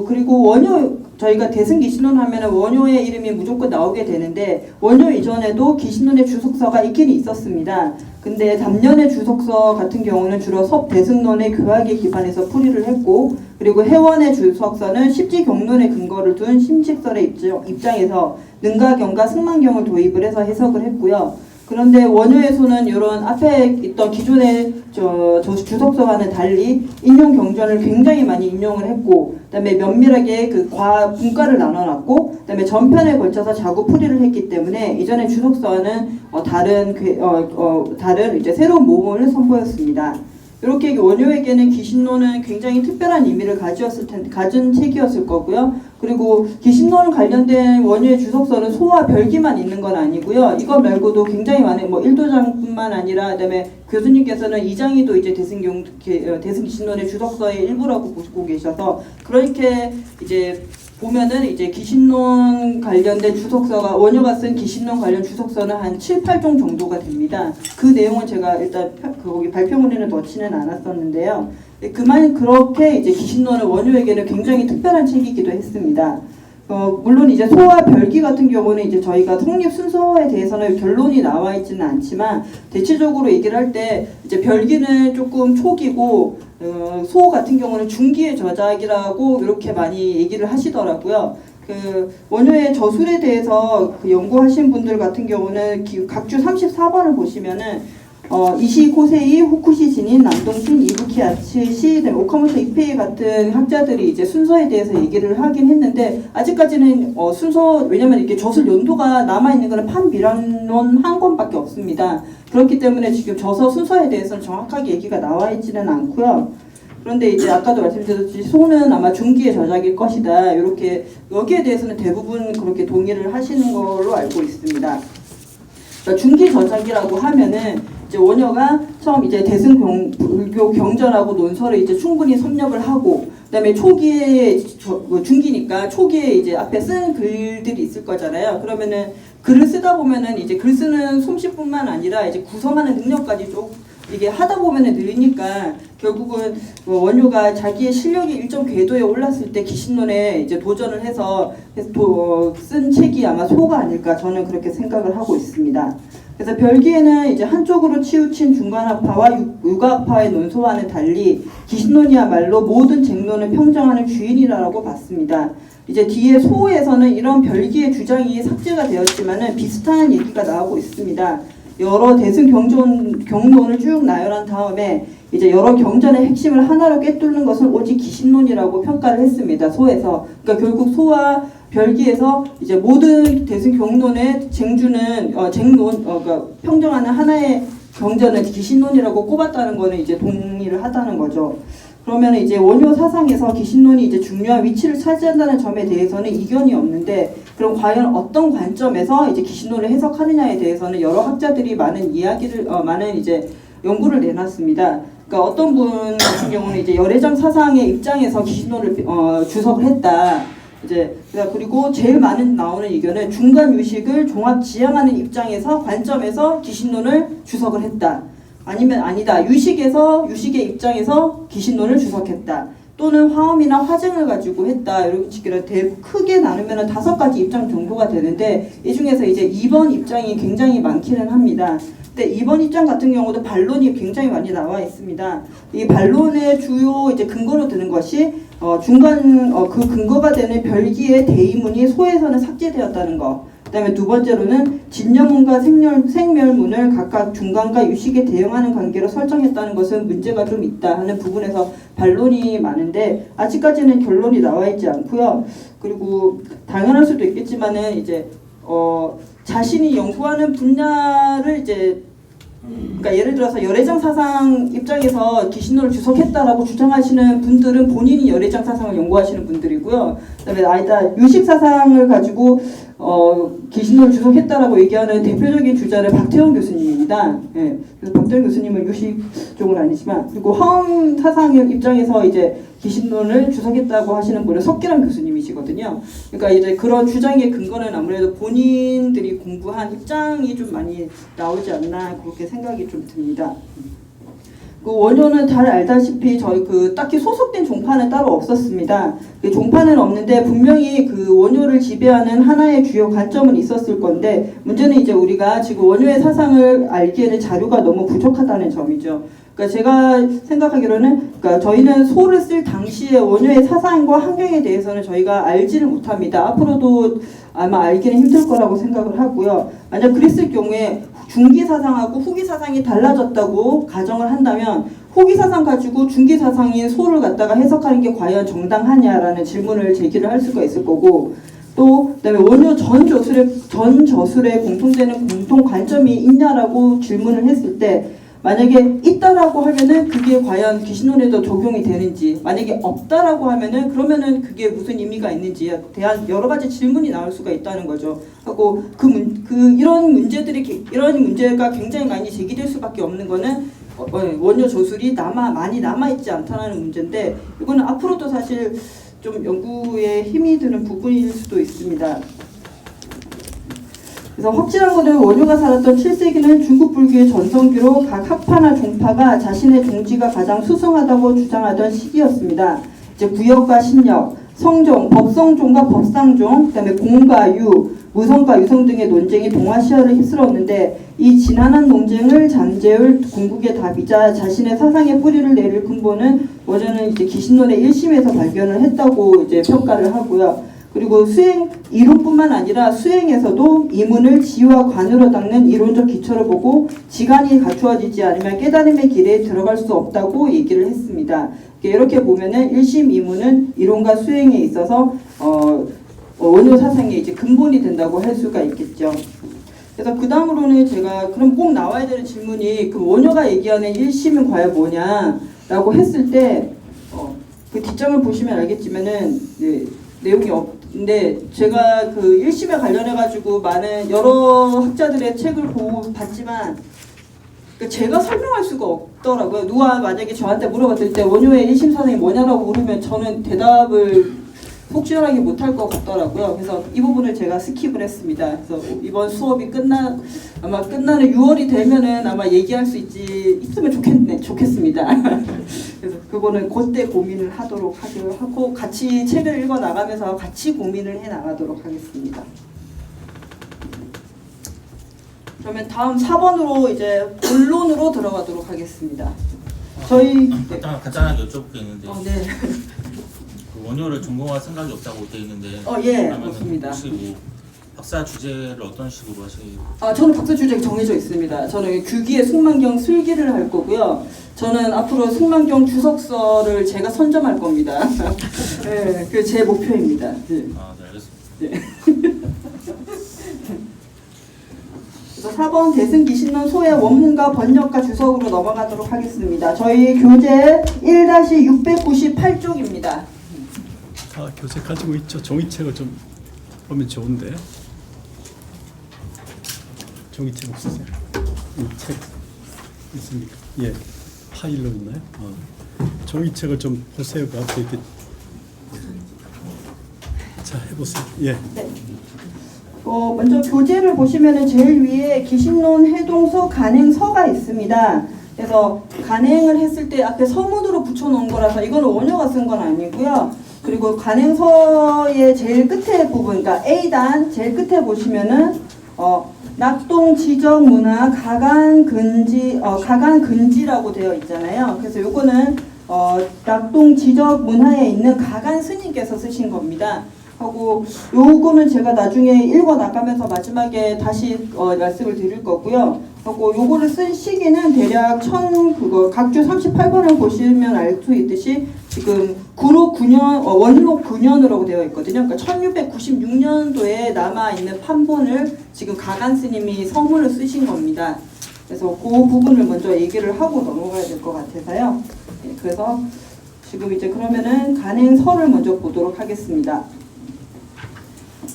[SPEAKER 1] 그리고 원효, 저희가 대승기신론 하면 원효의 이름이 무조건 나오게 되는데, 원효 이전에도 기신론의 주석서가 있긴 있었습니다. 근데 담년의 주석서 같은 경우는 주로 섭대승론의 교학에 기반해서 풀이를 했고, 그리고 해원의 주석서는 십지경론에 근거를 둔 심직설의 입장에서 능가경과 승만경을 도입을 해서 해석을 했고요. 그런데 원효에서는 이런 앞에 있던 기존의 주석서와는 달리 인용 경전을 굉장히 많이 인용을 했고, 그다음에 면밀하게 분과를 나눠놨고, 그다음에 전편에 걸쳐서 자구 풀이를 했기 때문에 이전의 주석서와는 다른 이제 새로운 모범을 선보였습니다. 이렇게 원효에게는 기신론은 굉장히 특별한 의미를 가진 책이었을 거고요. 그리고 기신론 관련된 원효의 주석서는 소와 별기만 있는 건 아니고요. 이거 말고도 굉장히 많은 일도장뿐만 아니라, 그다음에 교수님께서는 이장희도 이제 대승기신론의 주석서의 일부라고 보시고 계셔서, 그렇게 이제 보면은 이제 기신론 관련된 주석서가, 원효가 쓴 기신론 관련 주석서는 한 7, 8종 정도가 됩니다. 그 내용은 제가 일단 거기 발표문에는 넣지는 않았었는데요. 그렇게 이제 기신론은 원효에게는 굉장히 특별한 책이기도 했습니다. 물론 이제 소와 별기 같은 경우는 이제 저희가 성립 순서에 대해서는 결론이 나와 있지는 않지만, 대체적으로 얘기를 할 때 이제 별기는 조금 초기고, 소 같은 경우는 중기의 저작이라고 이렇게 많이 얘기를 하시더라고요. 원효의 저술에 대해서 연구하신 분들 같은 경우는 각주 34번을 보시면은 이시 코세이, 후쿠시 진인, 남동신, 이부키 아츠시, 오카모토 이페이 같은 학자들이 이제 순서에 대해서 얘기를 하긴 했는데, 아직까지는 왜냐면 이렇게 저술 연도가 남아있는 거는 판비란론 한 권밖에 없습니다. 그렇기 때문에 지금 저서 순서에 대해서는 정확하게 얘기가 나와 있지는 않고요. 그런데 이제 아까도 말씀드렸듯이 소는 아마 중기의 저작일 것이다. 이렇게 여기에 대해서는 대부분 그렇게 동의를 하시는 걸로 알고 있습니다. 그러니까 중기 저작이라고 하면은 이제 원효가 처음 이제 대승불교 경전하고 논설을 이제 충분히 섭렵을 하고, 그다음에 초기에 중기니까 초기에 이제 앞에 쓴 글들이 있을 거잖아요. 그러면은 글을 쓰다 보면은 이제 글 쓰는 솜씨뿐만 아니라 이제 구성하는 능력까지 좀 이게 하다 보면은 느리니까 결국은 원효가 자기의 실력이 일정 궤도에 올랐을 때 기신론에 이제 도전을 해서 쓴 책이 아마 소가 아닐까, 저는 그렇게 생각을 하고 있습니다. 그래서 별기에는 이제 한쪽으로 치우친 중간학파와 육아학파의 논소와는 달리 기신론이야말로 모든 쟁론을 평정하는 주인이라고 봤습니다. 이제 뒤에 소에서는 이런 별기의 주장이 삭제가 되었지만은 비슷한 얘기가 나오고 있습니다. 여러 대승 경론을 쭉 나열한 다음에 이제 여러 경전의 핵심을 하나로 꿰뚫는 것은 오직 기신론이라고 평가를 했습니다. 소에서. 그러니까 결국 소와 별기에서 이제 모든 대승 경론의 그러니까 평정하는 하나의 경전은 기신론이라고 꼽았다는 거는 이제 동의를 하다는 거죠. 그러면 이제 원효 사상에서 기신론이 이제 중요한 위치를 차지한다는 점에 대해서는 이견이 없는데, 그럼 과연 어떤 관점에서 이제 기신론을 해석하느냐에 대해서는 여러 학자들이 많은 이제 연구를 내놨습니다. 그러니까 어떤 분 같은 경우는 이제 열애장 사상의 입장에서 기신론을 주석을 했다. 그리고 제일 많은 나오는 의견은 중간 유식을 종합 지향하는 입장에서 관점에서 기신론을 주석을 했다. 아니면 아니다. 유식의 입장에서 기신론을 주석했다. 또는 화엄이나 화증을 가지고 했다. 이런 식으로 크게 나누면 5가지 입장 정도가 되는데, 이 중에서 이제 2번 입장이 굉장히 많기는 합니다. 근데 2번 입장 같은 경우도 반론이 굉장히 많이 나와 있습니다. 이 반론의 주요 이제 근거로 드는 것이 그 근거가 되는 별기의 대의문이 소에서는 삭제되었다는 거. 그다음에 두 번째로는 진여문과 생멸문을 각각 중간과 유식에 대응하는 관계로 설정했다는 것은 문제가 좀 있다 하는 부분에서 반론이 많은데, 아직까지는 결론이 나와 있지 않고요. 그리고 당연할 수도 있겠지만은 이제 자신이 연구하는 분야를 이제 그러니까 예를 들어서 열애장 사상 입장에서 기신론을 주석했다라고 주장하시는 분들은 본인이 열애장 사상을 연구하시는 분들이고요. 그다음에 아니다 유식 사상을 가지고 기신론을 주석했다라고 얘기하는 대표적인 주자는 박태원 교수님입니다. 예, 그래서 박태원 교수님은 유식 쪽은 아니지만, 그리고 화엄 사상 입장에서 이제 기신론을 주석했다고 하시는 분은 석기란 교수님이시거든요. 그러니까 이제 그런 주장의 근거는 아무래도 본인들이 공부한 입장이 좀 많이 나오지 않나 그렇게 생각이 좀 듭니다. 그 원효는 잘 알다시피 저희 딱히 소속된 종파는 따로 없었습니다. 그 종파는 없는데 분명히 그 원효를 지배하는 하나의 주요 관점은 있었을 건데, 문제는 이제 우리가 지금 원효의 사상을 알기에는 자료가 너무 부족하다는 점이죠. 그러니까 제가 생각하기로는, 그러니까 저희는 소를 쓸 당시에 원효의 사상과 환경에 대해서는 저희가 알지를 못합니다. 앞으로도 아마 알기는 힘들 거라고 생각을 하고요. 만약 그랬을 경우에 중기 사상하고 후기 사상이 달라졌다고 가정을 한다면, 후기 사상 가지고 중기 사상인 소를 갖다가 해석하는 게 과연 정당하냐라는 질문을 제기를 할 수가 있을 거고, 또 그다음에 원효 전 저술에 공통되는 공통 관점이 있냐라고 질문을 했을 때, 만약에 있다라고 하면은 그게 과연 귀신론에도 적용이 되는지, 만약에 없다라고 하면은 그러면은 그게 무슨 의미가 있는지에 대한 여러 가지 질문이 나올 수가 있다는 거죠. 하고 이런 문제가 굉장히 많이 제기될 수밖에 없는 거는 원효 저술이 많이 남아있지 않다는 문제인데, 이거는 앞으로도 사실 좀 연구에 힘이 드는 부분일 수도 있습니다. 그래서 확실한 것은 원효가 살았던 7세기는 중국 불교의 전성기로 각 학파나 종파가 자신의 종지가 가장 수승하다고 주장하던 시기였습니다. 이제 구역과 신역, 성종, 법성종과 법상종, 그다음에 공과 유, 무성과 유성 등의 논쟁이 동아시아를 휩쓸었는데, 이 지난한 논쟁을 잠재울 궁극의 답이자 자신의 사상의 뿌리를 내릴 근본은 원효는 이제 기신론의 1심에서 발견을 했다고 이제 평가를 하고요. 그리고 이론뿐만 아니라 수행에서도 이문을 지와 관으로 닦는 이론적 기초를 보고 지간이 갖추어지지 않으면 깨달음의 길에 들어갈 수 없다고 얘기를 했습니다. 이렇게 보면은 1심 이문은 이론과 수행에 있어서 원효 사상의 이제 근본이 된다고 할 수가 있겠죠. 그래서 그 다음으로는 제가 그럼 꼭 나와야 되는 질문이, 그 원효가 얘기하는 1심은 과연 뭐냐라고 했을 때 그 뒷장을 보시면 알겠지만은 내용이 없는데, 제가 그 1심에 관련해가지고 많은 여러 학자들의 책을 봤지만 제가 설명할 수가 없더라고요. 누가 만약에 저한테 물어봤을 때 원효의 1심 사상이 뭐냐라고 물으면 저는 대답을 속시원하게 못할 것 같더라고요. 그래서 이 부분을 제가 스킵을 했습니다. 그래서 이번 수업이 아마 끝나는 6월이 되면은 아마 얘기할 수 있으면 좋겠습니다. 그래서 그거는 그때 고민을 하도록 하고 같이 책을 읽어 나가면서 같이 고민을 해 나가도록 하겠습니다. 그러면 다음 4번으로 이제 본론으로 들어가도록 하겠습니다. 저희
[SPEAKER 3] 간단하게 여쭤볼 게 있는데,
[SPEAKER 1] 네.
[SPEAKER 3] 그 원효를 전공할 생각이 없다고 되어 있는데,
[SPEAKER 1] 예,
[SPEAKER 3] 그러면은
[SPEAKER 1] 맞습니다.
[SPEAKER 3] 혹시 뭐 박사 주제를 어떤 식으로 하시고?
[SPEAKER 1] 저는 박사 주제가 정해져 있습니다. 저는 규기의 승만경 술기를 할 거고요. 저는 앞으로 승만경 주석서를 제가 선점할 겁니다. 네, 그게 제 목표입니다. 네.
[SPEAKER 3] 네, 알겠습니다.
[SPEAKER 1] 네. 그래서 4번 대승기신론 소의 원문과 번역과 주석으로 넘어가도록 하겠습니다. 저희 교재 1-698쪽입니다.
[SPEAKER 2] 교재 가지고 있죠. 종이책을 좀 보면 좋은데. 종이책 없으세요? 이 책 있습니까? 예, 파일로 있나요? 종이책을 좀 보세요. 그 앞에 이렇게. 자, 해보세요. 예.
[SPEAKER 1] 네. 먼저 교재를 보시면은 제일 위에 기신론 해동서 간행서가 있습니다. 그래서 간행을 했을 때 앞에 서문으로 붙여놓은 거라서 이거는 원효가 쓴 건 아니고요. 그리고 간행서의 제일 끝에 부분, 그러니까 A단 제일 끝에 보시면은 낙동 지적 문화 가간 근지라고 되어 있잖아요. 그래서 요거는 낙동 지적 문화에 있는 가간 스님께서 쓰신 겁니다. 하고 요거는 제가 나중에 읽어 나가면서 마지막에 다시 말씀을 드릴 거고요. 하고 요거를 쓴 시기는 대략 각주 38번을 보시면 알 수 있듯이 지금 구로 9년 원록 9년으로 되어 있거든요. 그러니까 1696년도에 남아 있는 판본을 지금 가간 스님이 서문을 쓰신 겁니다. 그래서 그 부분을 먼저 얘기를 하고 넘어가야 될 것 같아서요. 네, 그래서 지금 이제 그러면은 간행서를 먼저 보도록 하겠습니다.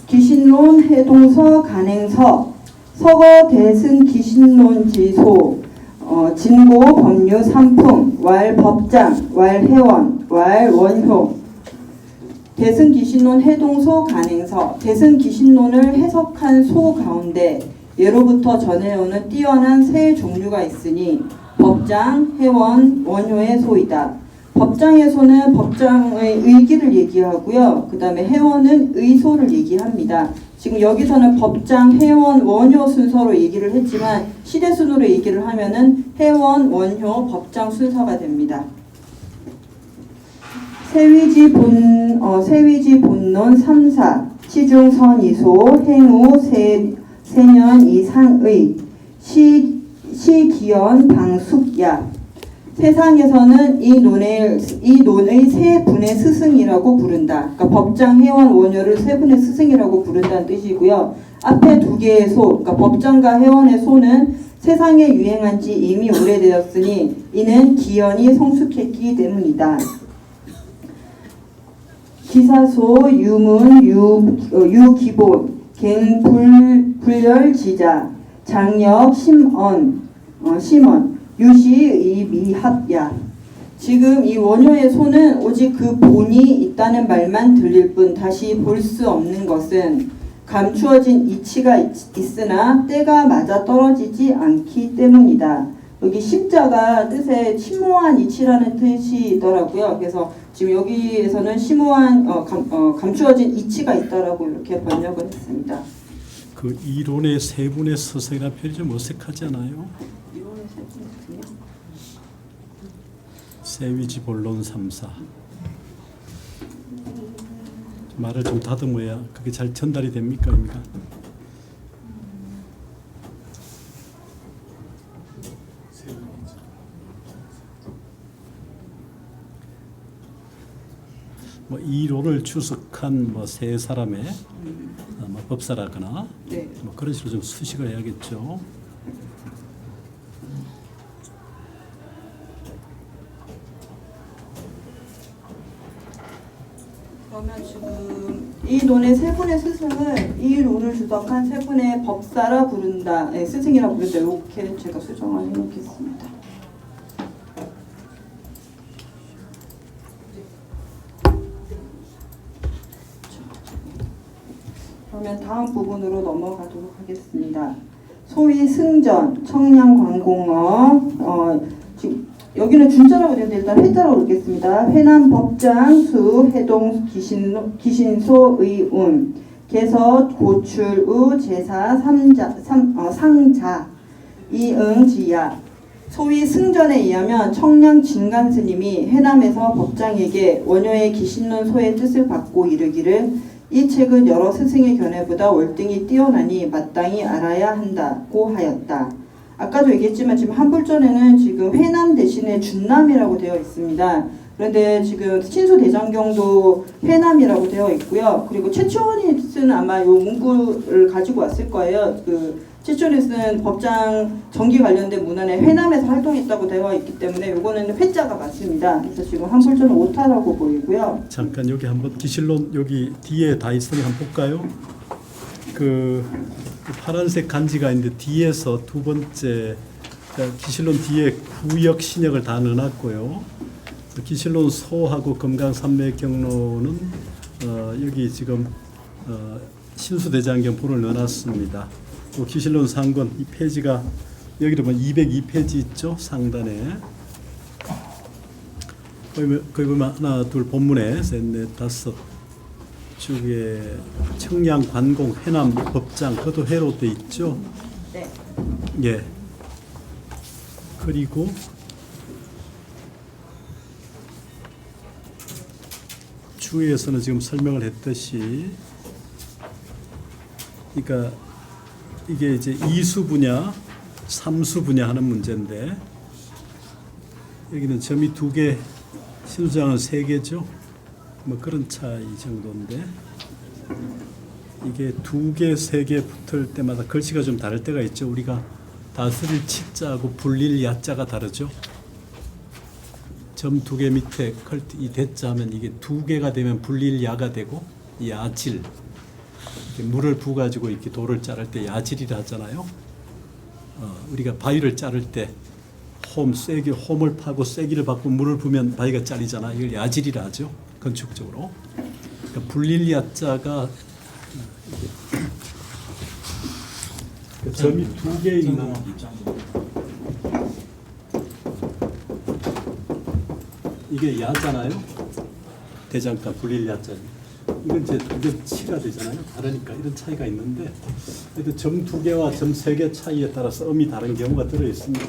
[SPEAKER 1] 기신론 해동서 간행서 서거 대승 기신론지소 진고 법률 삼품 왈 법장 왈 회원 왈 원효 대승 기신론 해동소 간행서 대승 기신론을 해석한 소 가운데 예로부터 전해오는 뛰어난 세 종류가 있으니 법장, 회원, 원효의 소이다. 법장의 소는 법장의 의기를 얘기하고요. 그 다음에 회원은 의소를 얘기합니다. 지금 여기서는 법장, 회원, 원효 순서로 얘기를 했지만 시대 순으로 얘기를 하면은 회원, 원효, 법장 순서가 됩니다. 세위지 본론 3사 시중 선이소 행우 세년 이상의 시기연 방숙야 세상에서는 이 논의 세 분의 스승이라고 부른다. 그러니까 법장, 회원, 원효를 세 분의 스승이라고 부른다는 뜻이고요. 앞에 두 개의 소, 그러니까 법장과 회원의 소는 세상에 유행한 지 이미 오래되었으니 이는 기연이 성숙했기 때문이다. 기사소, 유문, 유기본, 갱불열지자, 장력, 심언, 유시, 미합야. 지금 이 원효의 소는 오직 그 본이 있다는 말만 들릴 뿐 다시 볼 수 없는 것은 감추어진 이치가 있으나 때가 맞아 떨어지지 않기 때문이다. 여기 심자가 뜻에 심오한 이치라는 뜻이 있더라고요. 그래서 지금 여기에서는 심오한 감추어진 이치가 있다라고 이렇게 번역을 했습니다.
[SPEAKER 2] 그 이론의 세 분의 스승이라는 표현이 좀 어색하지 않아요?
[SPEAKER 1] 이론의 세 분의 스승이요?
[SPEAKER 2] 세위지 본론 3사 말을 좀 다듬어야 그게 잘 전달이 됩니까? 아닙니까? 뭐 이론을 추석한 뭐 세 사람의 뭐 법사라거나
[SPEAKER 1] 네.
[SPEAKER 2] 뭐 그런 식으로 좀 수식을 해야겠죠.
[SPEAKER 1] 그러면 지금 이 논의 세 분의 스승을 이 논을 주석한 세 분의 법사라 부른다, 스승이라 부른다. 이렇게 제가 수정을 해놓겠습니다. 그러면 다음 부분으로 넘어가도록 하겠습니다. 소위 승전, 청량관공어, 지금 여기는 준자라고 되는데 일단 회자로 읽겠습니다. 회남 법장 수 해동 기신소 의운 개서 고출우 제사 상자 이응지야. 소위 승전에 의하면 청량 진간 스님이 해남에서 법장에게 원효의 기신론 소의 뜻을 받고 이르기를 이 책은 여러 스승의 견해보다 월등히 뛰어나니 마땅히 알아야 한다고 하였다. 아까도 얘기했지만 지금 한불전에는 지금 회남 대신에 준남이라고 되어 있습니다. 그런데 지금 신수대장경도 회남이라고 되어 있고요. 그리고 최초원이 쓴 아마 요 문구를 가지고 왔을 거예요. 그 최초원이 쓴 법장 정기 관련된 문헌에 회남에서 활동했다고 되어 있기 때문에 요거는 회자가 맞습니다. 그래서 지금 한불전은 오타라고 보이고요.
[SPEAKER 2] 잠깐 여기 한번 기실론 여기 뒤에 다 있으니 한번 볼까요? 그 파란색 간지가 있는데 뒤에서 두 번째 기실론 뒤에 구역 신역을 다 넣어놨고요. 기실론 소하고 금강산맥경로는 여기 지금 신수대장경 본을 넣어놨습니다. 또 기실론 상권 이 페이지가 여기로 보면 202페이지 있죠, 상단에. 거기 보면 하나 둘 본문에 셋 넷 다섯 쪽에 청량 관공 회남 법장 그것도 회로 돼 있죠.
[SPEAKER 1] 네.
[SPEAKER 2] 예. 그리고 주에서는 지금 설명을 했듯이, 그러니까 이게 이제 2수 분야, 3수 분야 하는 문제인데 여기는 점이 2개, 신수장은 3개죠. 뭐 그런 차이 정도인데 이게 2개, 3개 붙을 때마다 글씨가 좀 다를 때가 있죠. 우리가 다스릴 치자하고 불릴 야자가 다르죠. 점 2개 밑에 이 대자 하면 이게 2개가 되면 불릴 야가 되고 야질, 이렇게 물을 부 가지고 이렇게 돌을 자를 때 야질이라 하잖아요. 우리가 바위를 자를 때 홈을 파고 쐐기를 받고 물을 부면 바위가 잘리잖아. 이걸 야질이라 하죠. 건축적으로. 그러니까 불릴 야자가 점이 두 개 있는 이게 야잖아요. 대장간 불릴 야자. 이건 이제 치가 되잖아요. 다르니까 이런 차이가 있는데, 그래도 점 두 개와 점 세 개 차이에 따라서 음이 다른 경우가 들어 있습니다.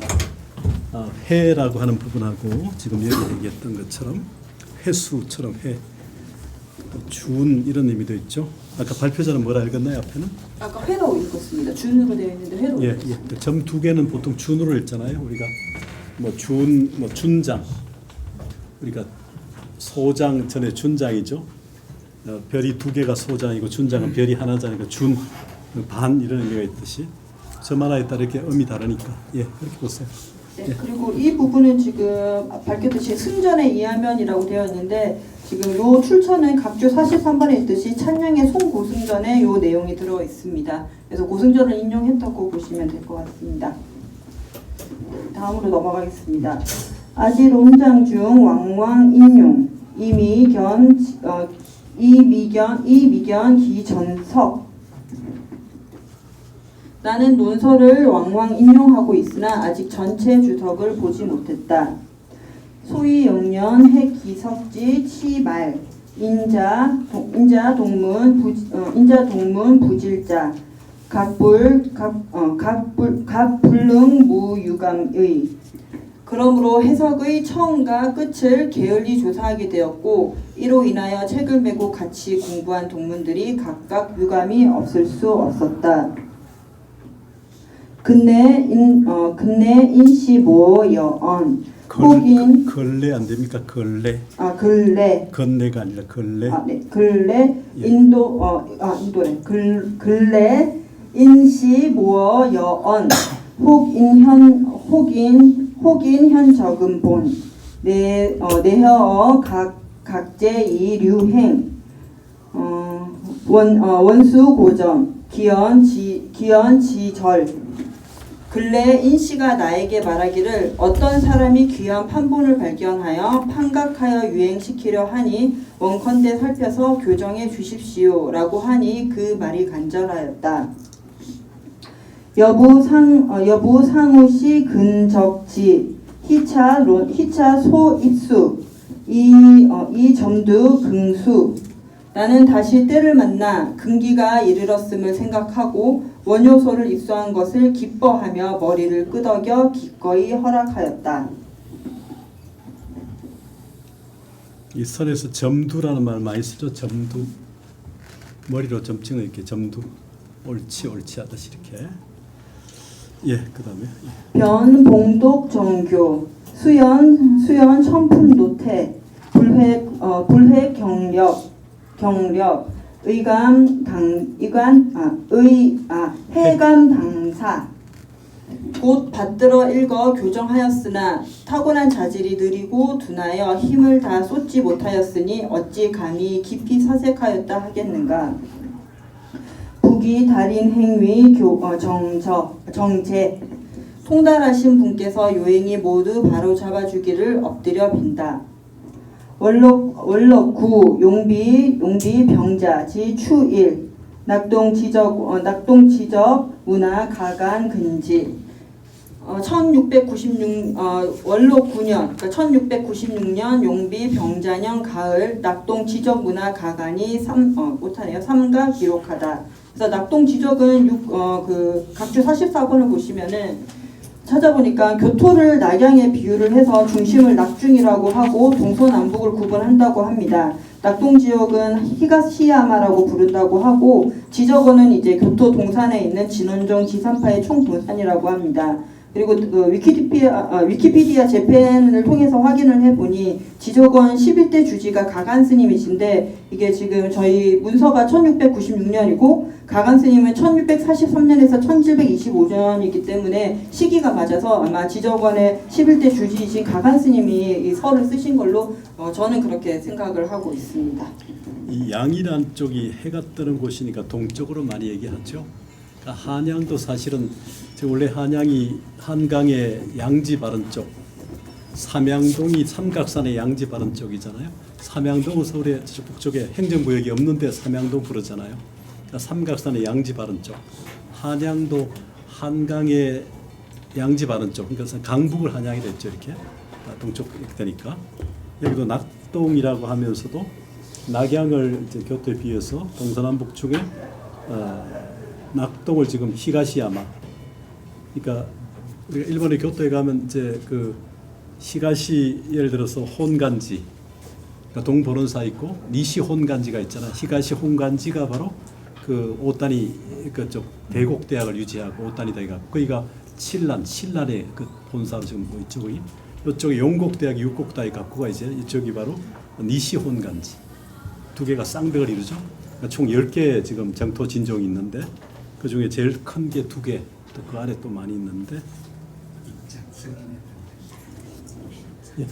[SPEAKER 2] 해라고 하는 부분하고 지금 여기 얘기했던 것처럼 회수처럼 해, 준 이런 의미도 있죠. 아까 발표자는 뭐라 읽었나요? 앞에는?
[SPEAKER 1] 아까 회로 읽었습니다. 준으로 되어 있는데 회로.
[SPEAKER 2] 예, 예. 점 두 개는 보통 준으로 읽잖아요. 우리가 준장, 우리가 소장 전에 준장이죠. 별이 두 개가 소장이고 준장은 별이 하나잖아요. 준, 반 이런 의미가 있듯이 점 하나에 따라 이렇게 음이 다르니까 예, 그렇게 보세요.
[SPEAKER 1] 네, 그리고 이 부분은 지금 밝혔듯이 승전의 이하면이라고 되어 있는데 지금 요 출처는 각주 43번에 있듯이 찬양의 송고승전에 요 내용이 들어 있습니다. 그래서 고승전을 인용했다고 보시면 될 것 같습니다. 다음으로 넘어가겠습니다. 아지론장 중 왕왕 인용 이미견 기전석. 나는 논설을 왕왕 인용하고 있으나 아직 전체 주석을 보지 못했다. 소위 영년 해기석지 치말 인자 동문 부질자 각불능 무유감의. 그러므로 해석의 처음과 끝을 게을리 조사하게 되었고 이로 인하여 책을 메고 같이 공부한 동문들이 각각 유감이 없을 수 없었다. 근래 인시모 여언 혹인
[SPEAKER 2] 근래 안 됩니까? 근래.
[SPEAKER 1] 근래.
[SPEAKER 2] 건래가 아니라 근래.
[SPEAKER 1] 네. 근래
[SPEAKER 2] 예.
[SPEAKER 1] 인도래. 근래 인시모 여언 혹인 현적음본 내허 각제이 류행 원수 고점 기연지절. 근래 인씨가 나에게 말하기를 어떤 사람이 귀한 판본을 발견하여 판각하여 유행시키려 하니 원컨대 살펴서 교정해 주십시오 라고 하니 그 말이 간절하였다. 여부 상우시 근적지 희차 소입수 이 점두 긍수. 나는 다시 때를 만나 금기가 이르렀음을 생각하고 원효소를 입수한 것을 기뻐하며 머리를 끄덕여 기꺼이 허락하였다.
[SPEAKER 2] 이 설에서 점두라는 말 많이 쓰죠. 점두. 머리로 점칭을 이렇게 점두. 옳지 하듯이 이렇게. 예, 그다음에
[SPEAKER 1] 변봉독 정교 수연 천푼노태 불회 경력 해감 당사. 곧 받들어 읽어 교정하였으나 타고난 자질이 느리고 둔하여 힘을 다 쏟지 못하였으니 어찌 감히 깊이 사색하였다 하겠는가. 북이 달인 행위 정제. 통달하신 분께서 요행이 모두 바로 잡아주기를 엎드려 빈다. 원록구 용비 병자 지 추일 낙동지적 문화 가간 근지. 1696 원록 9년 그러니까 1696년 용비 병자년 가을 낙동지적 문화 가간이 못하네요. 3가 기록하다. 그래서 낙동지적은 각주 44번을 보시면은 찾아보니까 교토를 낙양에 비유를 해서 중심을 낙중이라고 하고 동서남북을 구분한다고 합니다. 낙동지역은 히가시야마라고 부른다고 하고 지적어는 이제 교토 동산에 있는 진원정 지산파의 총동산이라고 합니다. 그리고 그 위키피디아 재팬을 통해서 확인을 해보니 지저권 11대 주지가 가간 스님이신데 이게 지금 저희 문서가 1696년이고 가간 스님은 1643년에서 1725년이기 때문에 시기가 맞아서 아마 지저권의 11대 주지이신 가간 스님이 이 설을 쓰신 걸로 저는 그렇게 생각을 하고 있습니다.
[SPEAKER 2] 이 양이란 쪽이 해가 뜨는 곳이니까 동쪽으로 많이 얘기하죠. 그러니까 한양도 사실은 원래 한양이 한강의 양지 바른 쪽, 삼양동이 삼각산의 양지 바른 쪽이잖아요. 삼양동은 서울의 북쪽에 행정구역이 없는데 삼양동 부르잖아요. 그러니까 삼각산의 양지 바른 쪽, 한양도 한강의 양지 바른 쪽, 그러니까 강북을 한양이 됐죠. 이렇게 동쪽 이렇게 되니까 여기도 낙동이라고 하면서도 낙양을 이제 교토에 비해서 동서남북 중에 낙동을 지금 히가시야마. 그러니까 우리가 일본의 교토에 가면 이제 그 히가시 예를 들어서 혼간지, 그러니까 동보론사 있고 니시 혼간지가 있잖아. 히가시 혼간지가 바로 그 오타니 그쪽 대곡 대학을 유지하고 오타니 대학. 거기가 신란의 그 본사로 지금 뭐 이쪽이 이쪽에 용곡 대학 육곡 대학 갖고가 이제 이쪽이 바로 니시 혼간지. 두 개가 쌍벽을 이루죠. 그러니까 총 10개 지금 정토 진종이 있는데 그 중에 제일 큰 게 2개, 또 그 안에 또 많이 있는데. 예.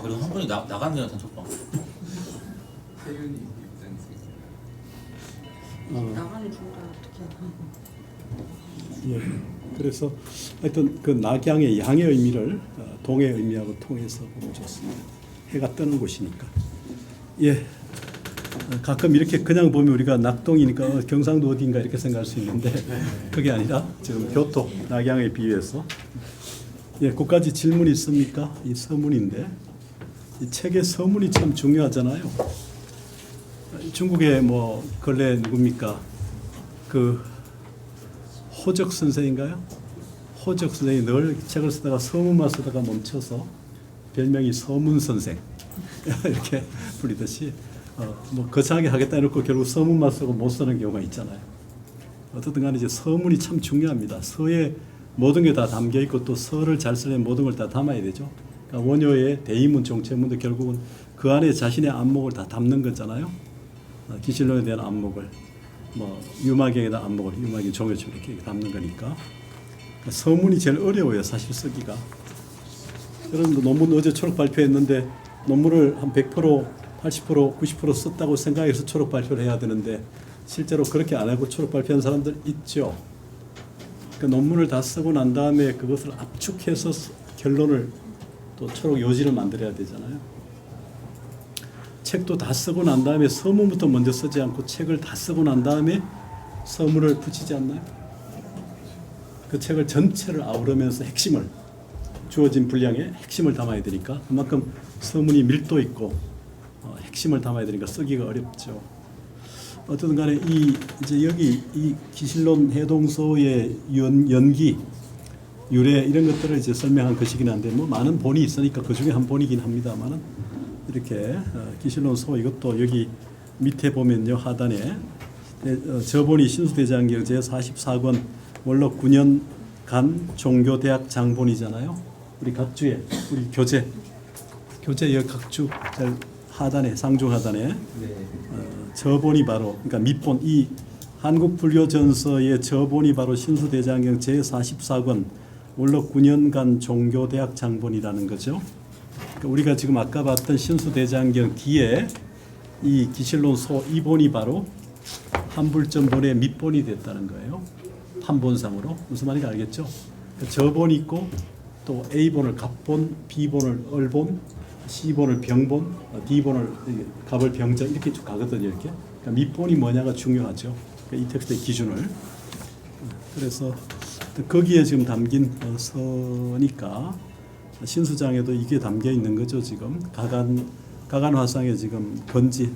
[SPEAKER 3] 그래도 한 분이 나갔네요, 단톡방.
[SPEAKER 1] 나가는 중간 어떻게
[SPEAKER 2] 예. 그래서 하여튼 그 낙양의 양의 의미를 동의 의미하고 통해서 보면 좋습니다. 해가 뜨는 곳이니까. 예. 가끔 이렇게 그냥 보면 우리가 낙동이니까 경상도 어딘가 이렇게 생각할 수 있는데 그게 아니라 지금 교토 낙양에 비유해서. 예, 그까지 질문이 있습니까? 이 서문인데 이 책의 서문이 참 중요하잖아요. 중국의 뭐 근래 누굽니까? 그 호적 선생인가요? 호적 선생이 늘 책을 쓰다가 서문만 쓰다가 멈춰서 별명이 서문 선생 이렇게 불리듯이 뭐 거창하게 하겠다 해놓고 결국 서문만 쓰고 못 쓰는 경우가 있잖아요. 어떻든 간에 이제 서문이 참 중요합니다. 서에 모든 게 다 담겨 있고 또 서를 잘 쓰려면 모든 걸 다 담아야 되죠. 그러니까 원효의 대의문, 정체문도 결국은 그 안에 자신의 안목을 다 담는 거잖아요. 기실론에 대한 안목을, 뭐 유마경에 대한 안목을, 유마경 종효처럼 이렇게 담는 거니까. 그러니까 서문이 제일 어려워요, 사실 쓰기가. 여러분도 논문 어제 초록 발표했는데 논문을 한 100%, 80%, 90% 썼다고 생각해서 초록 발표를 해야 되는데 실제로 그렇게 안 하고 초록 발표한 사람들 있죠. 그러니까 논문을 다 쓰고 난 다음에 그것을 압축해서 결론을 또 초록 요지를 만들어야 되잖아요. 책도 다 쓰고 난 다음에 서문부터 먼저 쓰지 않고 책을 다 쓰고 난 다음에 서문을 붙이지 않나요? 그 책을 전체를 아우르면서 핵심을, 주어진 분량의 핵심을 담아야 되니까 그만큼 서문이 밀도 있고 핵심을 담아야 되니까 쓰기가 어렵죠. 어쨌든 간에 이제 여기 이 기실론 해동서의 연기, 유래 이런 것들을 이제 설명한 것이긴 한데 뭐 많은 본이 있으니까 그 중에 한 본이긴 합니다만은 이렇게 기실론서 이것도 여기 밑에 보면요 하단에 저본이 신수대장경 제44권 원록 9년간 종교대학 장본이잖아요. 우리 각주에 우리 교재 여기 각주 하단에 상중 하단에 저본이 바로 그러니까 밑본 이 한국불교전서의 저본이 바로 신수대장경 제44권 원록 9년간 종교대학 장본이라는 거죠. 그러니까 우리가 지금 아까 봤던 신수대장경 뒤에 이 기실론서 이 본이 바로 한불전본의 밑본이 됐다는 거예요. 판본상으로 무슨 말인지 알겠죠? 그러니까 저본이 있고 또 A본을 갑본, B본을 을본, C본을 병본, D본을 갑을 병전 이렇게 쭉 가거든요. 이렇게. 그러니까 밑본이 뭐냐가 중요하죠. 그러니까 이 텍스트의 기준을. 그래서 거기에 지금 담긴 서니까 신수장에도 이게 담겨 있는 거죠. 지금 가간 화상에 지금 건지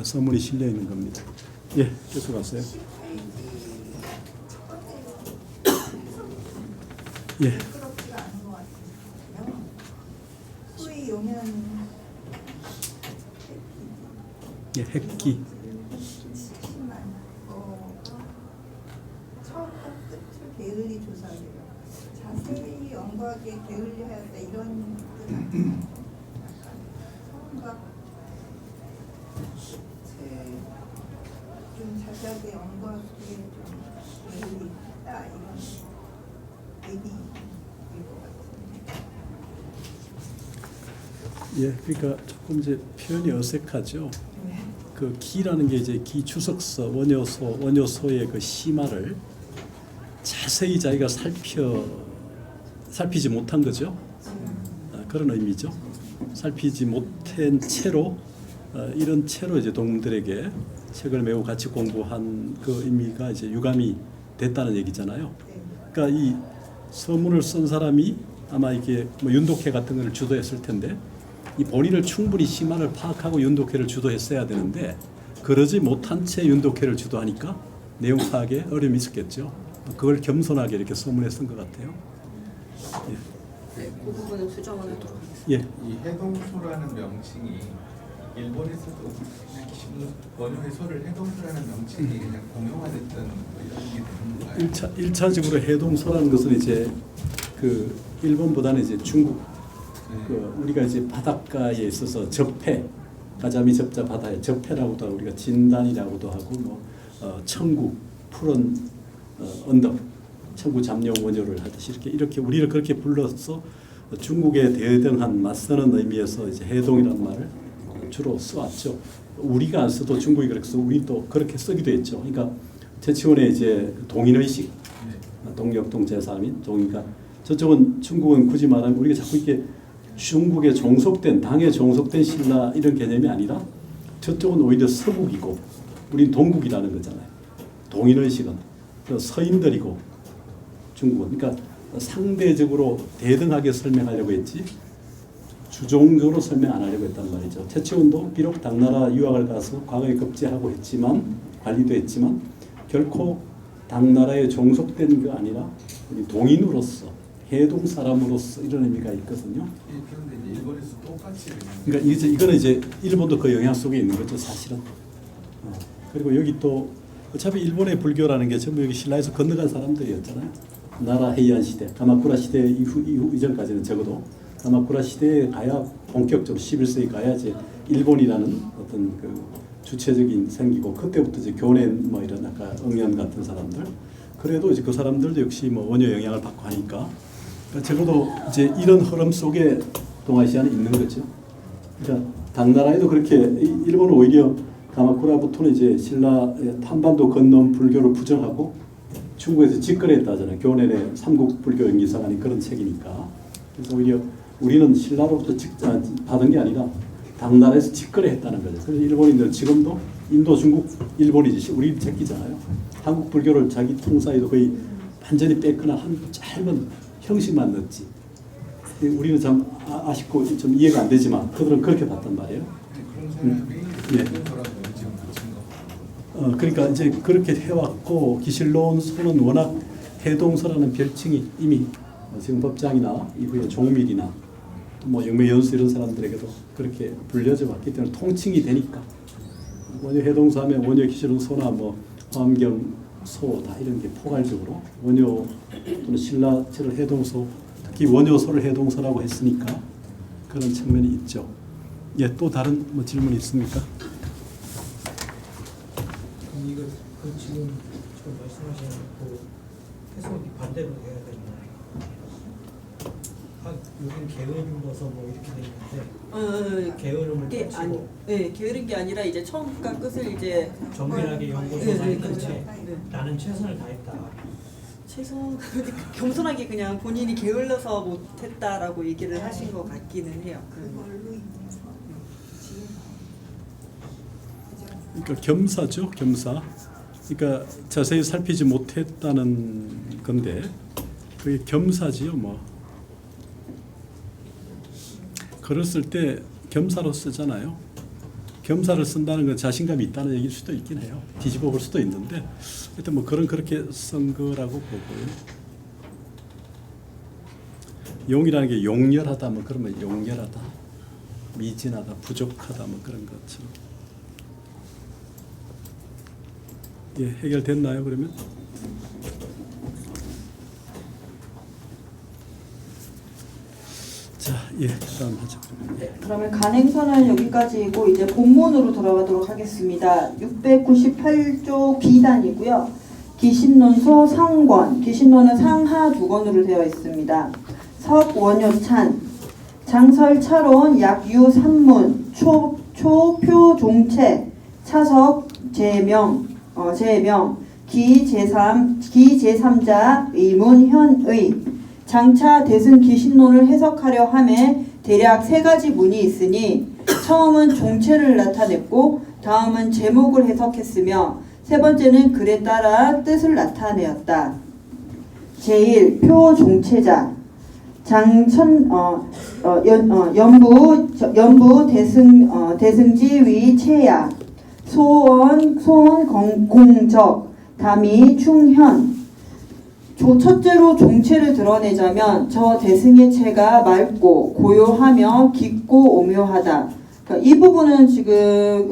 [SPEAKER 2] 서문이 실려 있는 겁니다. 예, 계속하세요. 예.
[SPEAKER 5] 그렇지가 않은 것 같은데요. 소위 용현
[SPEAKER 2] 예, 핵기.
[SPEAKER 5] 70만 처음부터 끝을 게을리 조사 정확하게 게을리하였다 이런 뜻 약간 좀 자세하게 언과 속에 좀 게을리 있다 이런 얘기일 것 같은데.
[SPEAKER 2] 예, 그러니까 조금 이제 표현이 어색하죠. 그 기라는 게 이제 기 주석서 원효소의 그 심화를 자세히 자기가 살피지 못한 거죠. 그런 의미죠. 살피지 못한 채로 이런 채로 이제 동문들에게 책을 매우 같이 공부한 그 의미가 이제 유감이 됐다는 얘기잖아요. 그러니까 이 서문을 쓴 사람이 아마 이게 뭐 윤독회 같은 걸 주도했을 텐데 이 본인을 충분히 심화를 파악하고 윤독회를 주도했어야 되는데 그러지 못한 채 윤독회를 주도하니까 내용 파악에 어려움이 있었겠죠. 그걸 겸손하게 이렇게 서문에 쓴 것 같아요.
[SPEAKER 1] 네, 그 부분은 수정을 하도록 하겠습니다.
[SPEAKER 2] 예.
[SPEAKER 6] 이 해동소라는 명칭이 일본에서도 그냥 원효해소를 해동소라는 명칭이 그냥 공용화됐던 뭐 이런 게 되는 건가요?
[SPEAKER 2] 1차적으로 해동소라는 것은 이제 그 일본보다는 이제 중국 그 우리가 이제 바닷가에 있어서 접해 가자미 접자 바다에 접해라고도 하고 우리가 진단이라고도 하고 뭐 청구 푸른 언덕 청구 잠룡 원효를 하듯이 이렇게 우리를 그렇게 불러서 중국에 대등한 맞서는 의미에서 이제 해동이라는 말을 주로 써왔죠. 우리가 안 써도 중국이 그렇게 써 우리 또 그렇게 쓰기도 했죠. 그러니까 최치원의 이제 동인의식 동역동 제3인 동인가 저쪽은 중국은 굳이 말하면 우리가 자꾸 이렇게 중국에 종속된 당에 종속된 신라 이런 개념이 아니라 저쪽은 오히려 서국이고 우린 동국이라는 거잖아요. 동인의식은 서인들이고 중국은 그러니까 상대적으로 대등하게 설명하려고 했지 주종적으로 설명 안 하려고 했단 말이죠. 최치원도 비록 당나라 유학을 가서 과거에 급제하고 했지만 관리도 했지만 결코 당나라에 종속된 게 아니라 우리 동인으로서 해동 사람으로서 이런 의미가 있거든요.
[SPEAKER 6] 그런데 이제 일본에서 똑같이
[SPEAKER 2] 그러니까 이거는 이제 일본도 그 영향 속에 있는 거죠, 사실은. 그리고 여기 또 어차피 일본의 불교라는 게 전부 여기 신라에서 건너간 사람들이었잖아요. 나라 헤이안 시대, 가마쿠라 시대 이후 이전까지는 적어도 가마쿠라 시대에 가야 본격적으로 11세기 가야 이제 일본이라는 어떤 그 주체적인 생기고 그때부터 이제 교낸 뭐 이런 아까 응연 같은 사람들 그래도 이제 그 사람들도 역시 뭐 원효 영향을 받고 하니까 그러니까 적어도 이제 이런 흐름 속에 동아시아는 있는 거죠. 그러니까 당나라에도 그렇게 일본은 오히려 가마쿠라부터는 이제 신라 한반도 건너온 불교를 부정하고 중국에서 직거래했다잖아요. 교내의 삼국 불교 연기사관이 그런 책이니까. 그래서 오히려 우리는 신라로부터 받은 게 아니라 당나라에서 직거래했다는 거죠. 그래서 일본인들은 지금도 인도, 중국, 일본이지 우리 새끼잖아요. 한국 불교를 자기 통사에도 거의 완전히 뺐거나 한 짧은 형식만 넣었지. 우리는 참 아쉽고 좀 이해가 안 되지만 그들은 그렇게 봤단 말이에요.
[SPEAKER 6] 그런 사람이
[SPEAKER 2] 예.
[SPEAKER 6] 해동소라고 지금 붙인 거.
[SPEAKER 2] 그러니까 이제 그렇게 해왔고 기실로운 소는 워낙 해동소라는 별칭이 이미 지금 법장이나 이후에 종밀이나 뭐 영매연수 이런 사람들에게도 그렇게 불려져 왔기 때문에 통칭이 되니까 원효 해동소 하면 원효 기실로운 소나 뭐 화엄경 소 다 이런 게 포괄적으로 원효 또는 신라철을 해동소 특히 원효소를 해동소라고 했으니까 그런 측면이 있죠. 예, 또 다른 뭐 질문 있습니까?
[SPEAKER 7] 그럼 이거 그 지금 말씀하시는 그 해석이 반대로 해야 되나요? 여기는 게으름어서 뭐 이렇게 돼 있는데 게으름을
[SPEAKER 1] 그게 아니,
[SPEAKER 7] 고
[SPEAKER 1] 네, 게으른 게 아니라 이제 처음과 끝을 이제
[SPEAKER 7] 정밀하게
[SPEAKER 1] 네,
[SPEAKER 7] 연구조사했는데
[SPEAKER 1] 그렇죠. 네.
[SPEAKER 7] 나는 최선을 다했다.
[SPEAKER 1] 최소 겸손하게 그냥 본인이 게을러서 못했다라고 얘기를 하신 것 같기는 해요.
[SPEAKER 5] 그걸로 있는 거 지금
[SPEAKER 2] 그러니까 겸사죠, 겸사. 그러니까 자세히 살피지 못했다는 건데 그게 겸사지요, 뭐. 글을 쓸 때 겸사로 쓰잖아요. 겸사를 쓴다는 건 자신감이 있다는 얘기일 수도 있긴 해요. 뒤집어 볼 수도 있는데 하여튼 뭐 그렇게 쓴 거라고 보고요. 용이라는 게 용렬하다 뭐 그러면 용렬하다, 미진하다, 부족하다 뭐 그런 것처럼. 예, 해결됐나요 그러면? 예, 다음 하죠.
[SPEAKER 1] 네, 그러면 간행선은 여기까지이고 이제 본문으로 돌아가도록 하겠습니다. 698조 B단이고요. 기신론소 상권, 기신론은 상하 두 권으로 되어 있습니다. 석원효찬, 장설차론 약유 산문, 초표 종체, 차석 제명, 기제삼자 의문현의, 장차 대승 기신론을 해석하려 함에 대략 세 가지 문이 있으니 처음은 종체를 나타냈고 다음은 제목을 해석했으며 세 번째는 글에 따라 뜻을 나타내었다. 제1. 표종체자 연부 대승지 위 체야 소원 공적 담이 충현. 첫째로 종체를 드러내자면 저 대승의 체가 맑고 고요하며 깊고 오묘하다. 그러니까 이 부분은 지금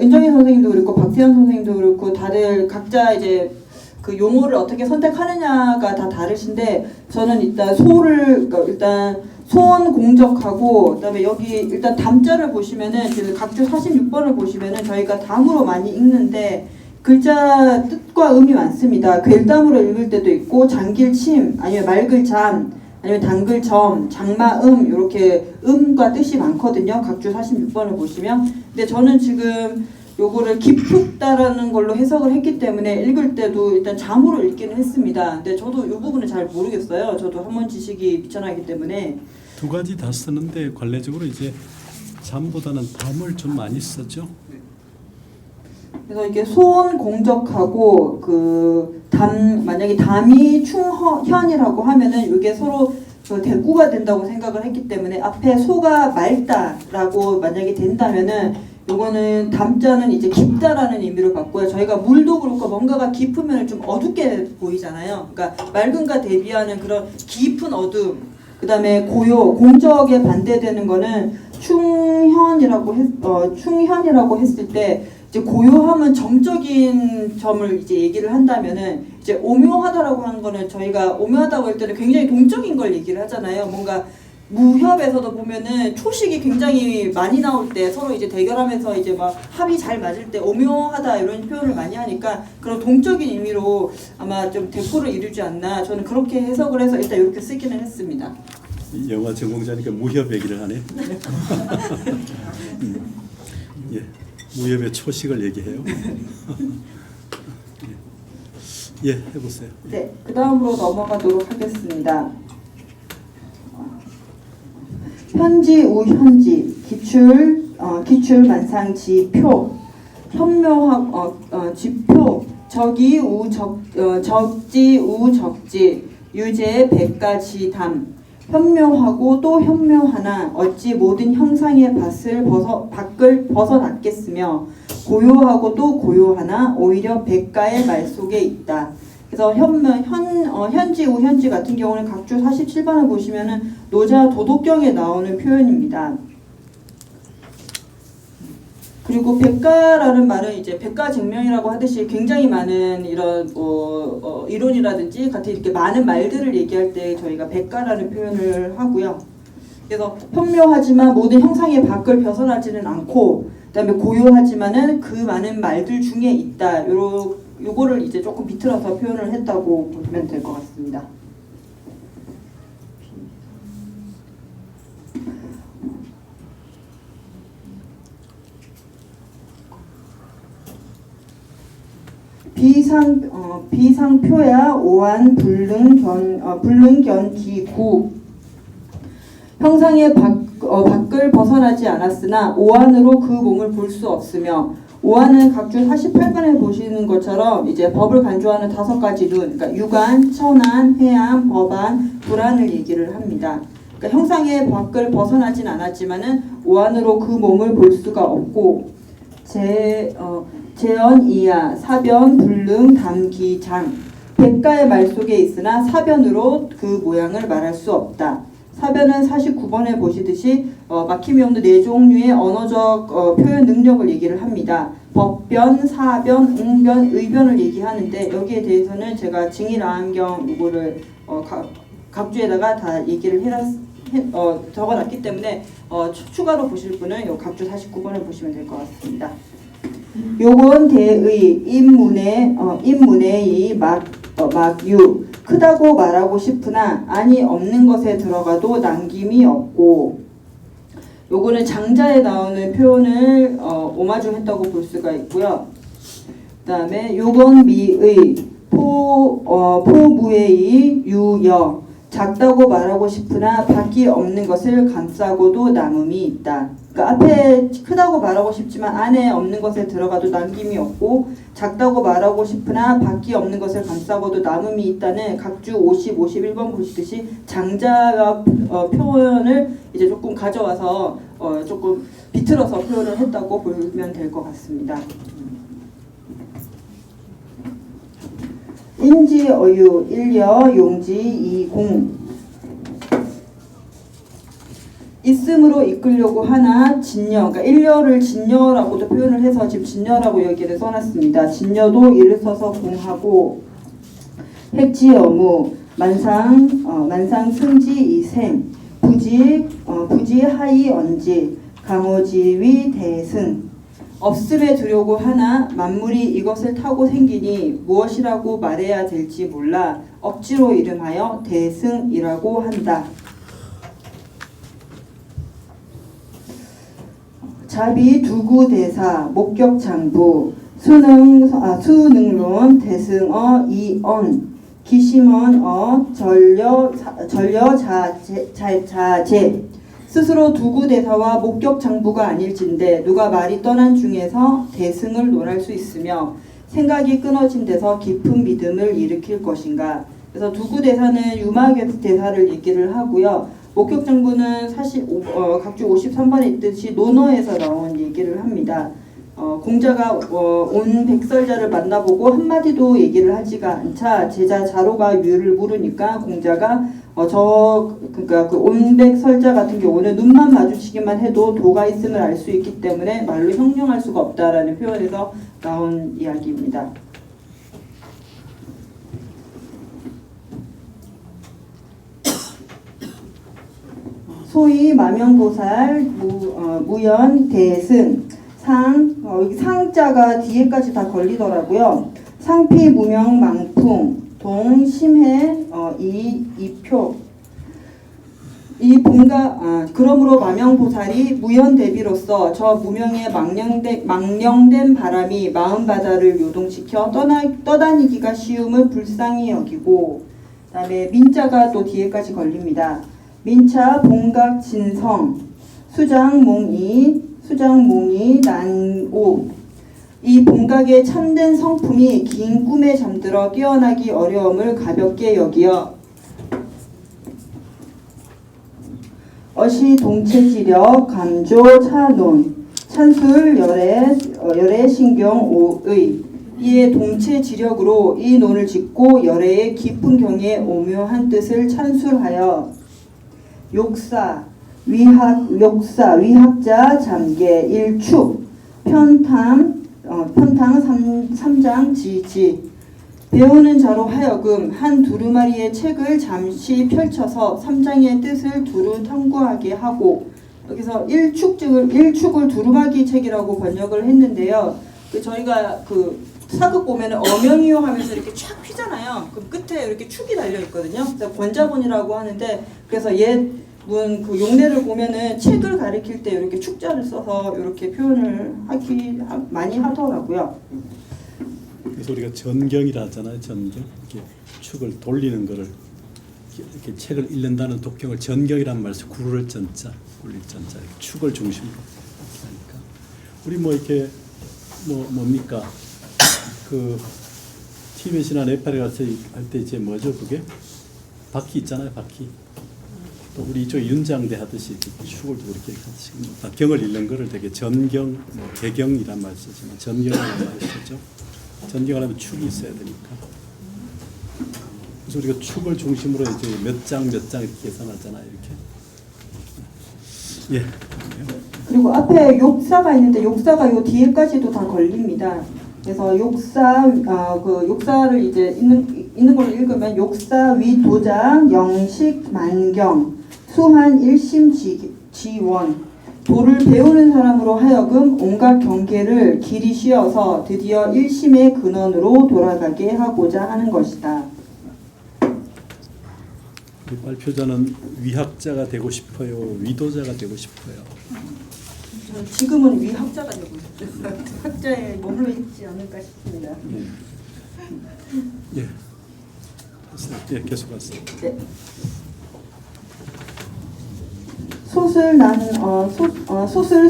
[SPEAKER 1] 은정희 선생님도 그렇고 박태현 선생님도 그렇고 다들 각자 이제 그 용어를 어떻게 선택하느냐가 다 다르신데 저는 일단 일단 소원 공적하고 그다음에 여기 일단 담자를 보시면은 지금 각주 46번을 보시면은 저희가 담으로 많이 읽는데 글자 뜻과 음이 많습니다. 괴담으로 읽을 때도 있고 장길침 아니면 맑을 잠 아니면 당글 점 장마음 이렇게 음과 뜻이 많거든요. 각주 46번을 보시면. 근데 저는 지금 요거를 깊다라는 걸로 해석을 했기 때문에 읽을 때도 일단 잠으로 읽기는 했습니다. 근데 저도 이 부분은 잘 모르겠어요. 저도 한문 지식이 미천하기 때문에.
[SPEAKER 2] 두 가지 다 쓰는데 관례적으로 이제 잠보다는 담을 좀 많이 쓰죠.
[SPEAKER 1] 그래서 이게 소원 공적하고 만약에 담이 충현이라고 하면은 이게 서로 대꾸가 된다고 생각을 했기 때문에 앞에 소가 맑다라고 만약에 된다면은 요거는 담자는 이제 깊다라는 의미로 봤고요. 저희가 물도 그렇고 뭔가가 깊으면 좀 어둡게 보이잖아요. 그러니까 맑음과 대비하는 그런 깊은 어둠. 그다음에 고요, 공적에 반대되는 거는 충현이라고 했을 때 이제 고요함은 정적인 점을 이제 얘기를 한다면은 이제 오묘하다라고 하는 거는 저희가 오묘하다고 할 때는 굉장히 동적인 걸 얘기를 하잖아요. 뭔가 무협에서도 보면은 초식이 굉장히 많이 나올 때 서로 이제 대결하면서 이제 막 합이 잘 맞을 때 오묘하다 이런 표현을 많이 하니까 그런 동적인 의미로 아마 좀 대포를 이루지 않나 저는 그렇게 해석을 해서 일단 이렇게 쓰기는 했습니다.
[SPEAKER 2] 영화 전공자니까 무협 얘기를 하네. 예, 무협의 초식을 얘기해요. 예, 해보세요.
[SPEAKER 1] 네, 그 다음으로 넘어가도록 하겠습니다. 현지 우현지 기출 만상지표 현묘학 지표 적이 적지 우적지 유제 백가지담 현묘하고 또 현묘하나 어찌 모든 형상의 밖을 벗어났겠으며 고요하고 또 고요하나 오히려 백가의 말 속에 있다. 그래서 현지 우현지 같은 경우는 각주 47번을 보시면은 노자 도덕경에 나오는 표현입니다. 그리고 백가라는 말은 이제 백가쟁명이라고 하듯이 굉장히 많은 이런 이론이라든지 같은 이렇게 많은 말들을 얘기할 때 저희가 백가라는 표현을 하고요. 그래서 현묘하지만 모든 형상의 밖을 벗어나지는 않고 그다음에 고요하지만은 그 많은 말들 중에 있다. 요거를 이제 조금 비틀어서 표현을 했다고 보시면 될 것 같습니다. 비상표야 오한 불능견기구 형상의 밖을 벗어나지 않았으나 오한으로 그 몸을 볼 수 없으며 오한은 각주 48번에 보시는 것처럼 이제 법을 간주하는 5가지 륜, 그러니까 유관, 천안, 해안, 법안, 불안을 얘기를 합니다. 그러니까 형상의 밖을 벗어나진 않았지만은 오한으로 그 몸을 볼 수가 없고 재언 이하 사변 불능 담기장 백가의 말 속에 있으나 사변으로 그 모양을 말할 수 없다. 사변은 49번에 보시듯이 막힘이 없는 4종류의 언어적 표현 능력을 얘기를 합니다. 법변, 사변, 응변, 의변을 얘기하는데 여기에 대해서는 제가 징일아한경 이거를 각주에다가 다 얘기를 적어놨기 때문에 추가로 보실 분은 요 각주 49번을 보시면 될 것 같습니다. 요건 대의 인문의 막유 크다고 말하고 싶으나 안이 없는 것에 들어가도 남김이 없고, 요거는 장자에 나오는 표현을 오마주했다고 볼 수가 있고요. 그 다음에 요건 미의 포무의 유여 작다고 말하고 싶으나 밖이 없는 것을 감싸고도 남음이 있다. 그러니까 앞에 크다고 말하고 싶지만 안에 없는 것에 들어가도 남김이 없고, 작다고 말하고 싶으나 밖이 없는 것을 감싸고도 남음이 있다는 각주 50, 51번 보시듯이 장자가 표현을 이제 조금 가져와서 조금 비틀어서 표현을 했다고 보면 될 것 같습니다. 인지 어유 일여 용지 이공 있음으로 이끌려고 하나 진여, 그러니까 일여를 진여라고도 표현을 해서 지금 진여라고 여기를 써놨습니다. 진여도 이를 써서 공하고, 핵지어무 만상 승지 이생 부지 하이 언지 강호지위 대승 없음에 두려고 하나 만물이 이것을 타고 생기니 무엇이라고 말해야 될지 몰라 억지로 이름하여 대승이라고 한다. 자비 두구대사 목격장부 수능론 대승어 이언 기심언어 전려자제 스스로 두구대사와 목격장부가 아닐진데 누가 말이 떠난 중에서 대승을 논할 수 있으며 생각이 끊어진 데서 깊은 믿음을 일으킬 것인가. 그래서 두구대사는 유마대사를 얘기를 하고요. 목격장부는 사실 각주 53번에 있듯이 논어에서 나온 얘기를 합니다. 공자가 온 백설자를 만나보고 한마디도 얘기를 하지가 않자 제자 자로가 유를 물으니까 공자가 그러니까 그 온백설자 같은 경우는 눈만 마주치기만 해도 도가 있음을 알 수 있기 때문에 말로 형용할 수가 없다라는 표현에서 나온 이야기입니다. 소위 마명보살 무연 대승 여기 상자가 뒤에까지 다 걸리더라고요. 상피 무명 망풍 동심해 이표 그러므로 마명보살이 무연대비로서 저 무명의 망령된 바람이 마음바다를 요동시켜 떠다니기가 쉬움을 불쌍히 여기고, 그 다음에 민자가 또 뒤에까지 걸립니다. 민차 봉각진성 수장몽이 난오 이 봉각의 참된 성품이 긴 꿈에 잠들어 깨어나기 어려움을 가볍게 여기어 어시 동체지력 감조 차논 찬술 열애 신경 오의 이에 동체지력으로 이 논을 짓고 열애의 깊은 경에 오묘한 뜻을 찬술하여 욕사 위학자 잠계 일축 편탕 삼장 지지 배우는 자로 하여금 한 두루마리의 책을 잠시 펼쳐서 3장의 뜻을 두루 탐구하게 하고, 여기서 일축을 두루마기 책이라고 번역을 했는데요. 저희가 사극 보면은 어명이요 하면서 이렇게 촥 휘잖아요. 그럼 끝에 이렇게 축이 달려 있거든요. 그래서 권자본이라고 하는데, 그래서 옛문 용례를 보면은 책을 가리킬 때 이렇게 축자를 써서 이렇게 표현을 많이 하더라고요.
[SPEAKER 2] 그래서 우리가 전경이라 하잖아요. 전경. 이렇게 축을 돌리는 거를 이렇게 책을 읽는다는 독경을 전경이란 말에서 구를 전자, 굴릴 전자, 축을 중심으로 이렇게 하니까 우리 이렇게 뭡니까 티벳이나 네팔에 가서 할 때 이제 뭐죠 그게 바퀴 있잖아요. 바퀴. 또 우리 이쪽 윤장대 하듯이 축을 두고 이렇게 경을 읽는 거를 되게 전경, 개경이란 말 쓰지만 전경이라는 말 쓰죠. 전경하려면 축이 있어야 되니까. 그래서 우리가 축을 중심으로 이제 몇 장 이렇게 계산하잖아요. 이렇게. 예.
[SPEAKER 1] 그리고 앞에 욕사가 있는데 욕사가 요 뒤에까지도 다 걸립니다. 그래서 욕사를 이제 있는 걸로 읽으면 욕사 위도장 영식 만경 수한 일심 지원 도를 배우는 사람으로 하여금 온갖 경계를 길이 씌어서 드디어 1심의 근원으로 돌아가게 하고자 하는 것이다.
[SPEAKER 2] 이 발표자는 위학자가 되고 싶어요, 위도자가 되고 싶어요.
[SPEAKER 1] 저는 지금은 위학자가 되고 싶어요. 학자에 머물러 있지 않을까 싶습니다.
[SPEAKER 2] 예. 예, 계속하세요.
[SPEAKER 1] 네. 소슬 나는 소슬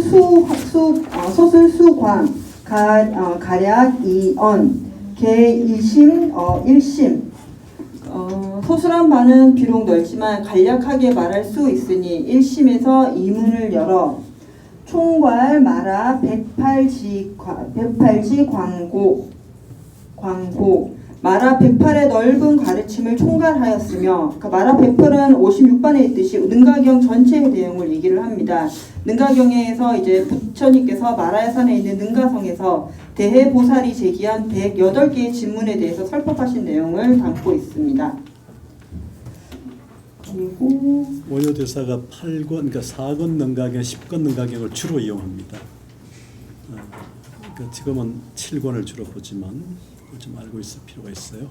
[SPEAKER 1] 수광 가략 이언 개 2심 1심 소술한 바는 비록 넓지만 간략하게 말할 수 있으니 1심에서 이문을 열어 총괄 마라 108지 광고 마라 108의 넓은 가르침을 총괄하였으며 그 마라 108은 56반에 있듯이 능가경 전체의 내용을 얘기를 합니다. 능가경에서 이제 부처님께서 마라야산에 있는 능가성에서 대해보살이 제기한 108개의 질문에 대해서 설법하신 내용을 담고 있습니다. 그리고
[SPEAKER 2] 원효대사가 8권, 그러니까 4권 능가경, 10권 능가경을 주로 이용합니다. 그러니까 지금은 7권을 주로 보지만 좀 알고 있을 필요가 있어요.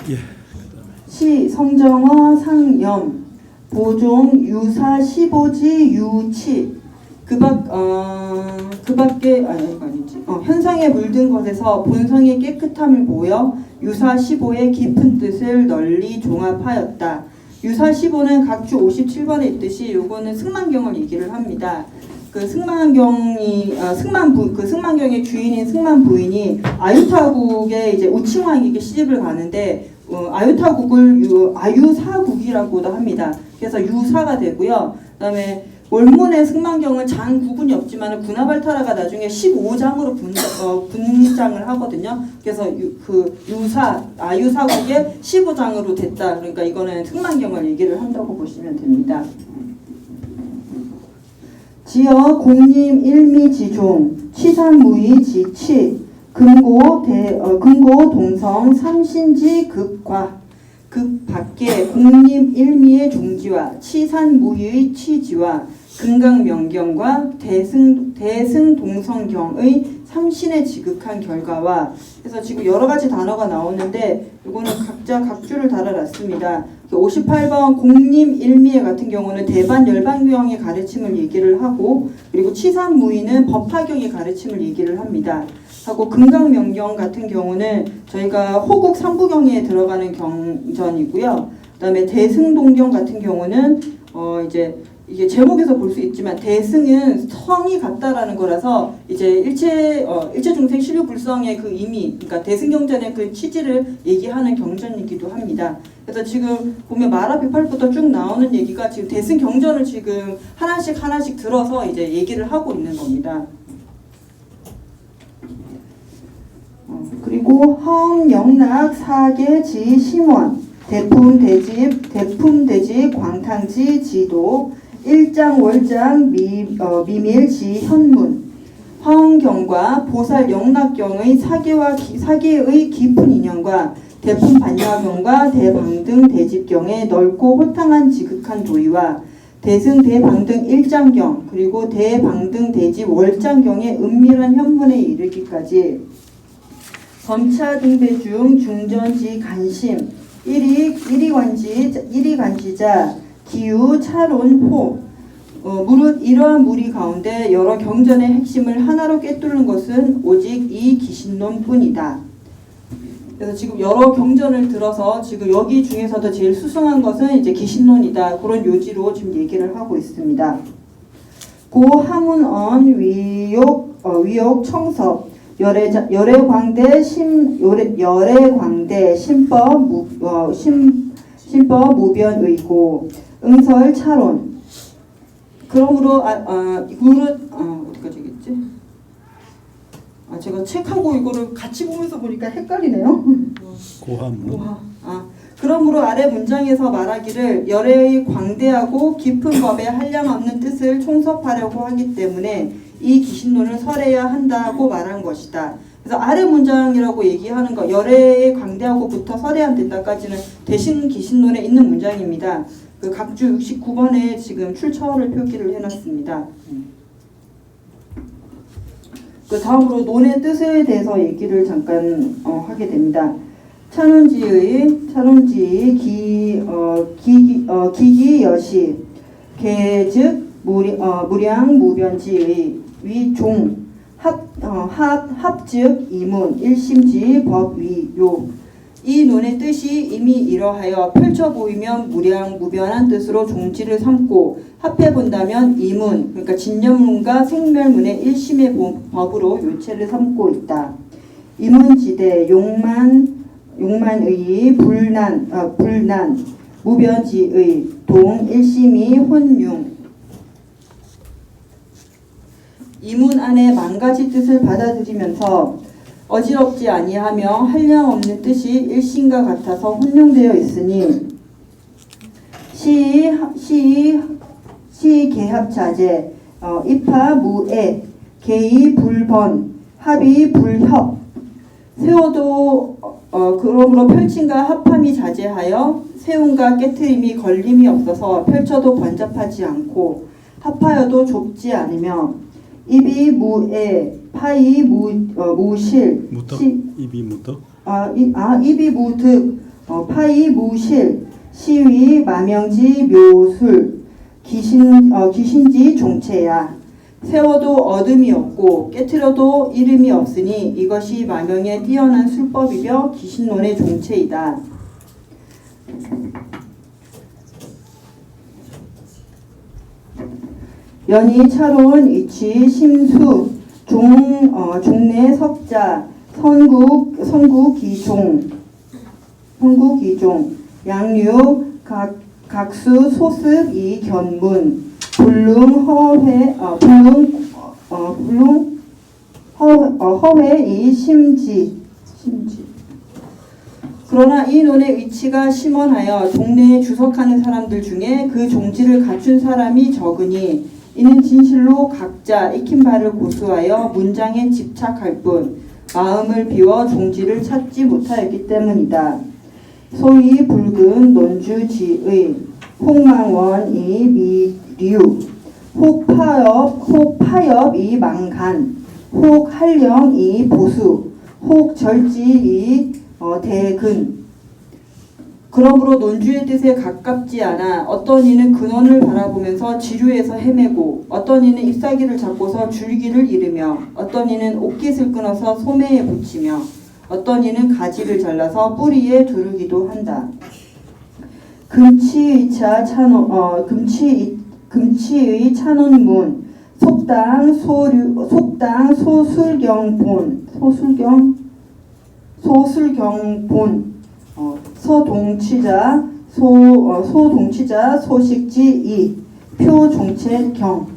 [SPEAKER 2] 예, 그다음에
[SPEAKER 1] 시 성정어 상염 보종 유사 15지 유치 그밖에 아니지. 현상에 물든 것에서 본성의 깨끗함을 보여 유사 15의 깊은 뜻을 널리 종합하였다. 유사 15는 각주 57번에 있듯이 요거는 승만경을 얘기를 합니다. 그 승만경이 승만경의 주인인 승만 부인이 아유타국의 이제 우칭왕에게 시집을 가는데 아유타국을 아유사국이라고도 합니다. 그래서 유사가 되고요. 그다음에 원문의 승만경은 장 구분이 없지만 군하발타라가 나중에 15장으로 분장을 하거든요. 그래서 유사 아유사국의 15장으로 됐다. 그러니까 이거는 승만경을 얘기를 한다고 보시면 됩니다. 지어 공림 일미지종 치산무의 지치 금고 동성 삼신지 극과 극 밖에 공림 일미의 종지와 치산무의 치지와 금강명경과 대승동성경의 삼신에 지극한 결과와 그래서 지금 여러 가지 단어가 나오는데 이거는 각자 각주를 달아놨습니다. 58번 공림일미에 같은 경우는 대반 열반경의 가르침을 얘기를 하고 그리고 치산무의는 법화경의 가르침을 얘기를 합니다. 하고 금강명경 같은 경우는 저희가 호국 삼부경에 들어가는 경전이고요. 그다음에 대승동경 같은 경우는 이제 이게 제목에서 볼 수 있지만 대승은 성이 같다라는 거라서 이제 일체중생 실류불성의 그 의미, 그러니까 대승경전의 그 취지를 얘기하는 경전이기도 합니다. 그래서 지금 보면 마라 108부터 쭉 나오는 얘기가 지금 대승경전을 지금 하나씩 들어서 이제 얘기를 하고 있는 겁니다. 그리고 허영락 사계 지심원 대품대지 광탕지 지도 일장월장 미밀지 현문 화엄경과 보살 영락경의 사계의 깊은 인연과 대품 반야경과 대방등 대집경의 넓고 호탕한 지극한 도의와 대승 대방등 일장경 그리고 대방등 대집 월장경의 은밀한 현문에 이르기까지 검차 등배 중 중전지 간심 일이간지자 기유 차론호 무릇 이러한 무리 가운데 여러 경전의 핵심을 하나로 꿰뚫는 것은 오직 이 기신론뿐이다. 그래서 지금 여러 경전을 들어서 지금 여기 중에서도 제일 수승한 것은 이제 기신론이다. 그런 요지로 지금 얘기를 하고 있습니다. 고 하문언 위욕 청섭 열애광대 신법 무변의고 응설 차론 그러므로 어디까지겠지? 제가 책하고 이거를 같이 보면서 보니까 헷갈리네요. 그러므로 아래 문장에서 말하기를 열애의 광대하고 깊은 법에 한량없는 뜻을 총섭하려고 하기 때문에 이 기신론을 설해야 한다고 말한 것이다. 그래서 아래 문장이라고 얘기하는 거 열애의 광대하고부터 설해야 된다까지는 대신 기신론에 있는 문장입니다. 그 각주 69번에 지금 출처를 표기를 해놨습니다. 그 다음으로 논의 뜻에 대해서 얘기를 잠깐 하게 됩니다. 찬원지의 기기여시 계즉 무량 무변지의 위종 합즉 이문 일심지 법위요. 이 논의 뜻이 이미 이러하여 펼쳐 보이면 무량 무변한 뜻으로 종지를 삼고 합해 본다면 이문 그러니까 진념문과 생멸문의 일심의 법으로 요체를 삼고 있다. 이문지대 용만의 불난 무변지의 동 일심이 혼융. 이문 안에 만 가지 뜻을 받아들이면서 어지럽지 아니하며 한량없는 뜻이 일심과 같아서 혼용되어 있으니 시 개합자재 입하 무애 개이 불번 합이 불협 세워도 그러므로 펼침과 합함이 자제하여 세움과 깨트림이 걸림이 없어서 펼쳐도 번잡하지 않고 합하여도 좁지 않으며 입이 무애 파이 무실
[SPEAKER 2] 무덕 입이 무덕
[SPEAKER 1] 입이 무득 파이 무실 시위 마명지 묘술 귀신지 종체야. 세워도 어둠이 없고 깨트려도 이름이 없으니 이것이 마명에 뛰어난 술법이며 귀신론의 종체이다. 연이 차로운 이치 심수 종내 석자 선구기종 양류 각수 소습 이견문 불능 허회 이 심지. 그러나 이 논의 위치가 심원하여 종래에 주석하는 사람들 중에 그 종지를 갖춘 사람이 적으니 이는 진실로 각자 익힌 바를 고수하여 문장에 집착할 뿐 마음을 비워 종지를 찾지 못하였기 때문이다. 소위 붉은 논주지의 혹망원이 미류 혹파엽이 망간 혹한령이 보수 혹절지이 대근. 그러므로 논주의 뜻에 가깝지 않아 어떤 이는 근원을 바라보면서 지류에서 헤매고 어떤 이는 잎사귀를 잡고서 줄기를 잃으며 어떤 이는 옷깃을 끊어서 소매에 붙이며 어떤 이는 가지를 잘라서 뿌리에 두르기도 한다. 금치의 찬원문 속당 소술경본 소동치자 소식지이 표종체경.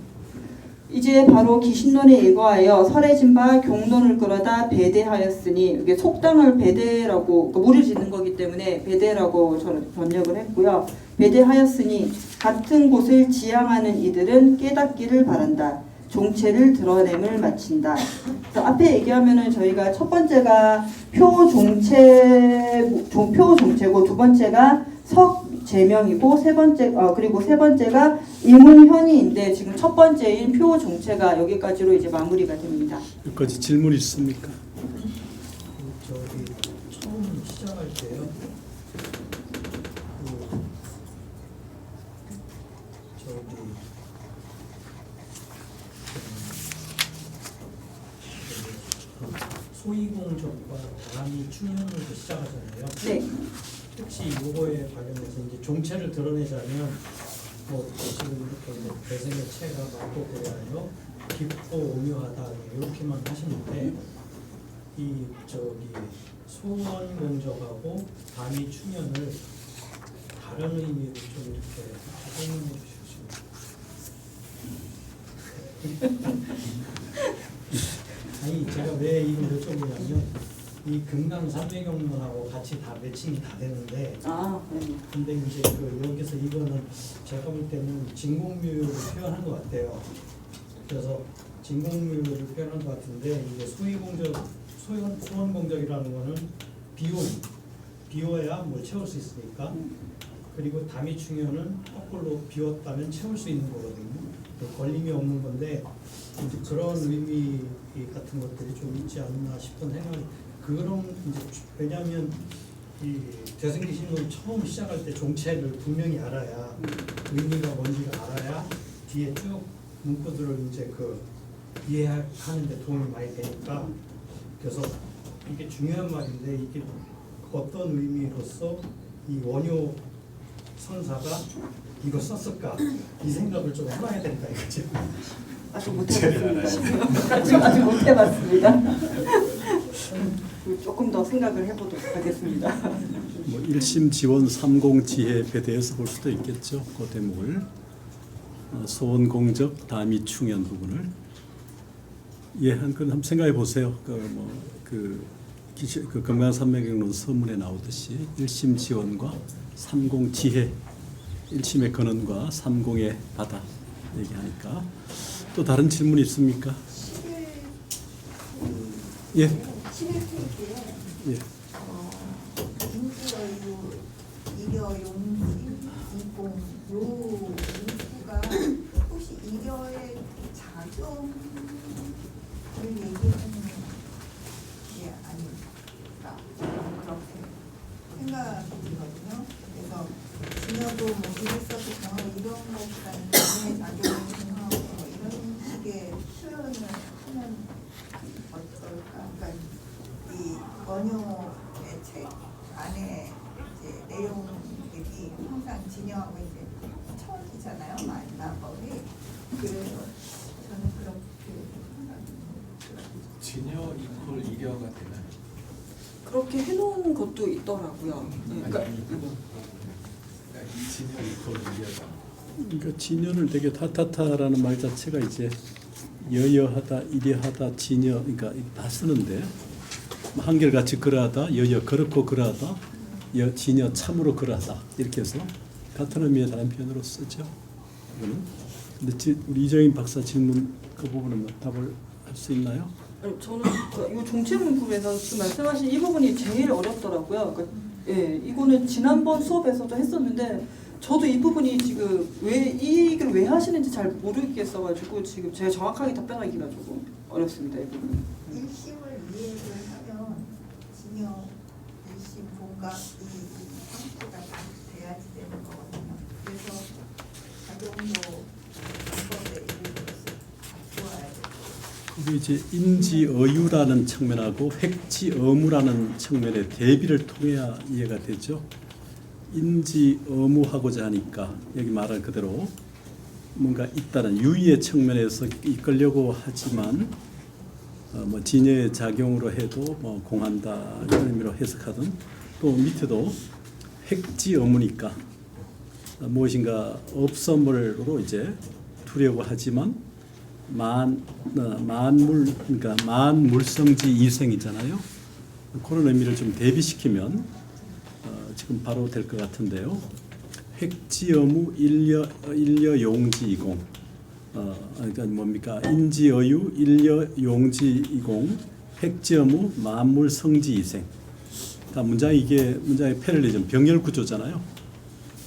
[SPEAKER 1] 이제 바로 기신론에 일거하여 설해진 바 경론을 끌어다 배대하였으니 이게 속당을 배대라고 무리를 짓는 거기 때문에 배대라고 번역을 했고요. 배대하였으니 같은 곳을 지향하는 이들은 깨닫기를 바란다. 종체를 드러냄을 마친다. 그래서 앞에 얘기하면은 저희가 첫 번째가 표종체고 두 번째가 석제명이고 그리고 세 번째가 이문현이인데 지금 첫 번째인 표종체가 여기까지로 이제 마무리가 됩니다.
[SPEAKER 2] 여기까지 질문 있습니까?
[SPEAKER 7] 저기 처음 시작할 때요. 소이공적과 다람이 충현으로 시작하잖아요.
[SPEAKER 1] 네.
[SPEAKER 7] 혹시 이거에 관련해서 이제 종체를 드러내자면 뭐 지금 이렇게 배생의 체가 맞고 그래야요 깊고 오묘하다 이렇게만 하시는데 이 저기 소원공적하고 담이 충현을 다른 의미로 좀 이렇게 설명해 주시죠. 아니 제가 왜 이걸 여쭤보냐면 이 금강산배경론하고 같이 다 매칭이 다 되는데 근데 이제 여기서 이거는 제가 볼 때는 진공묘를 표현한 것 같아요. 그래서 진공묘를 표현한 것 같은데 이게 소원공적이라는 거는 비워야 뭘 채울 수 있으니까 그리고 다미충현은 거꾸로 비웠다면 채울 수 있는 거거든요. 걸림이 없는 건데 이제 그런 의미 같은 것들이 좀 있지 않나 싶은 생각이. 그런 이제 왜냐하면 이 대승기 신문 처음 시작할 때 종체를 분명히 알아야 의미가 뭔지가 알아야 뒤에 쭉 문구들을 이제 그 이해하는데 도움이 많이 되니까. 그래서 이게 중요한 말인데 이게 어떤 의미로서 이 원효 선사가 이거 썼을까 이 생각을 좀 해봐야 된다 이거죠.
[SPEAKER 1] 아직 못 해봤습니다. 아직 못 해봤습니다. 조금 더 생각을 해보도록 하겠습니다.
[SPEAKER 2] 뭐 1심 지원 30 지혜 배대에서 볼 수도 있겠죠. 그 대목을 소원 공적 다미충현 부분을 한번 생각해 보세요. 그 금강산맥경론 서문에 나오듯이 1심 지원과 30 지혜, 1심의 근원과 30의 바다 얘기하니까 또 다른 질문 있습니까?
[SPEAKER 5] 11,
[SPEAKER 2] 예.
[SPEAKER 5] 11페이지에
[SPEAKER 2] 예.
[SPEAKER 5] 인지어유, 이려, 용지, 이공, 요 문구가 혹시 이려의 작용을 얘기하는 게 아닐까 그렇게 생각이 들거든요. 그래서 진여도 뭐 기술서도 정하고 이런 것보다는 자신의 작용을 정하고 이런 식의 표현을 하면 어떨까? 그러니까 이 원효의 책 안에 이제 내용들이 항상 진여하고 이제 처음이잖아요, 마법이. 그래서 저는 그렇게 생각합니다.
[SPEAKER 6] 진여 이퀄 이려가 되나요?
[SPEAKER 1] 그렇게 해놓은 것도 있더라고요.
[SPEAKER 6] 그러니까 진여 이퀄 이려가.
[SPEAKER 2] 그러니까 진여를 되게 타타타라는 말 자체가 이제 여여하다, 이려하다, 진여, 그러니까 다 쓰는데 한결같이 그러하다, 여여 그렇고 그러하다, 진여 참으로 그러하다 이렇게 해서 같은 의미의 다른 표현으로 쓰죠. 이거는. 근데 우리 이정인 박사 질문 그 부분은 답을 할 수 있나요?
[SPEAKER 1] 아니, 저는 이 종체문 부분에서 지금 말씀하신 이 부분이 제일 어렵더라고요. 그러니까, 예, 이거는 지난번 수업에서도 했었는데 저도 이 부분이 지금 이 얘기를 왜 하시는지 잘 모르겠어가지고 지금 제가 정확하게 답변하기가 조금 어렵습니다. 이 부분.
[SPEAKER 5] 1심을 이해를 하면 진여 1심 본과 이 상태가 돼야지 되는 거거든요. 그래서 작용도 방법에 이를 것을 바꾸어야 돼요.
[SPEAKER 2] 그게 이제 인지어유라는 측면하고 획지어무라는 측면의 대비를 통해야 이해가 되죠. 인지어무하고자 하니까 여기 말할 그대로 뭔가 있다는 유의의 측면에서 이끌려고 하지만 뭐 진여의 작용으로 해도 뭐 공한다 이런 의미로 해석하든 또 밑에도 획지어무니까 무엇인가 없음으로 이제 두려고 하지만 만물 그러니까 만물성지 이생이잖아요. 그런 의미를 좀 대비시키면 지금 바로 될 것 같은데요. 획지어무 일려용지이공. 그러니까 뭡니까? 인지어유 일려용지이공. 획지어무 만물성지이생. 다 문장의 패럴리즘 병렬 구조잖아요.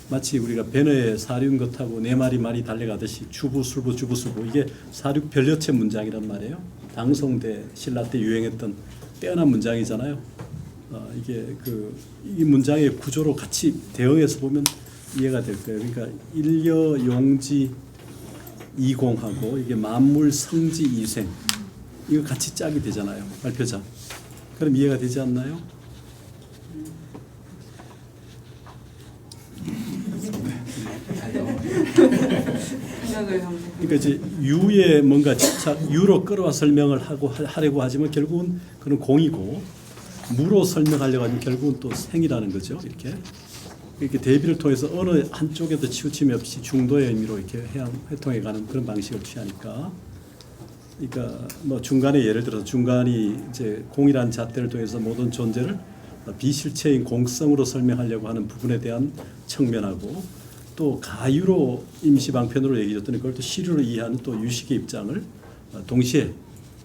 [SPEAKER 2] 마치 우리가 배너에 사륜 것하고 네 마리 말이 달려가듯이 주부술부 이게 사륙 변려체 문장이란 말이에요. 당송대 신라 때 유행했던 빼어난 문장이잖아요. 이게 이 문장의 구조로 같이 대응해서 보면 이해가 될 거예요. 그러니까 일려용지 이공하고 이게 만물 성지 이생 이거 같이 짝이 되잖아요. 발표자. 그럼 이해가 되지 않나요? 그러니까 이제 유에 뭔가 집착, 유로 끌어와 설명을 하려고 하지만 결국은 그는 공이고 무로 설명하려고 하면 결국은 또 생이라는 거죠. 이렇게 대비를 통해서 어느 한쪽에도 치우침이 없이 중도의 의미로 이렇게 회통해 가는 그런 방식을 취하니까. 그러니까 뭐 중간에 예를 들어서 중간이 이제 공이라는 잣대를 통해서 모든 존재를 비실체인 공성으로 설명하려고 하는 부분에 대한 측면하고 또 가유로 임시방편으로 얘기했더니 그걸 또 시류로 이해하는 또 유식의 입장을 동시에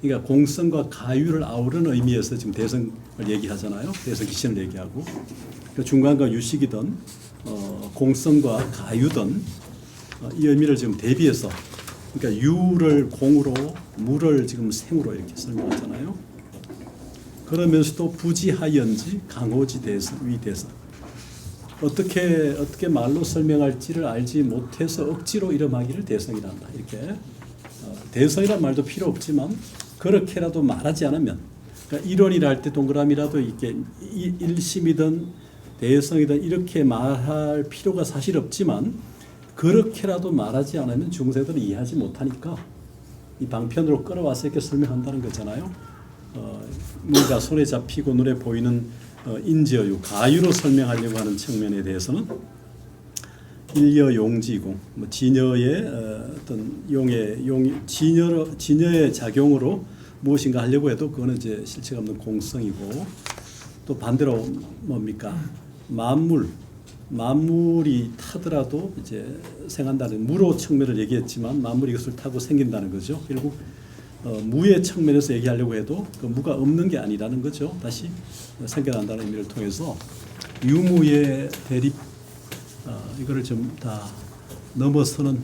[SPEAKER 2] 그러니까 공성과 가유를 아우르는 의미에서 지금 대성을 얘기하잖아요. 대성 기신을 얘기하고 그러니까 중간과 유식이든 공성과 가유든 이 의미를 지금 대비해서 그러니까 유를 공으로 무를 지금 생으로 이렇게 설명하잖아요. 그러면서도 부지하연지 강호지 대성 위대성 어떻게 말로 설명할지를 알지 못해서 억지로 이름하기를 대성이란다. 이렇게 대성이란 말도 필요 없지만 그렇게라도 말하지 않으면 그러니까 이론이라 할 때 동그라미라도 이렇게 일심이든 대성이든 이렇게 말할 필요가 사실 없지만 그렇게라도 말하지 않으면 중세들은 이해하지 못하니까 이 방편으로 끌어와서 이렇게 설명한다는 거잖아요. 뭔가 손에 잡히고 눈에 보이는 인지어유, 가유로 설명하려고 하는 측면에 대해서는 일여용지공, 뭐 진여의 어떤 진여의 작용으로 무엇인가 하려고 해도 그거는 이제 실체가 없는 공성이고 또 반대로 뭡니까 만물이 타더라도 이제 생한다는 무로 측면을 얘기했지만 만물이 이것을 타고 생긴다는 거죠. 결국 무의 측면에서 얘기하려고 해도 그 무가 없는 게 아니라는 거죠. 다시 생겨난다는 의미를 통해서 유무의 대립 이거를 좀 다 넘어서는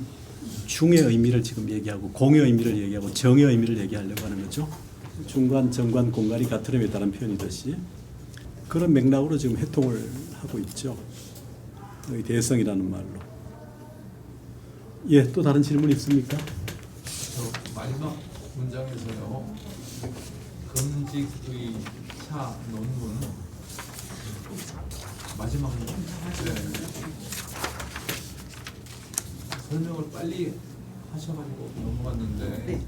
[SPEAKER 2] 중의 의미를 지금 얘기하고 공의 의미를 얘기하고 정의 의미를 얘기하려고 하는 거죠. 중간, 정관, 공간이 같은 의미에 따른 표현이듯이 그런 맥락으로 지금 해통을 하고 있죠. 이 대성이라는 말로. 예, 또 다른 질문 있습니까?
[SPEAKER 6] 저 마지막 문장에서요. 금직의 차 논문 마지막 문장. 설명을 빨리 하셔가지고 넘어갔는데
[SPEAKER 1] 네.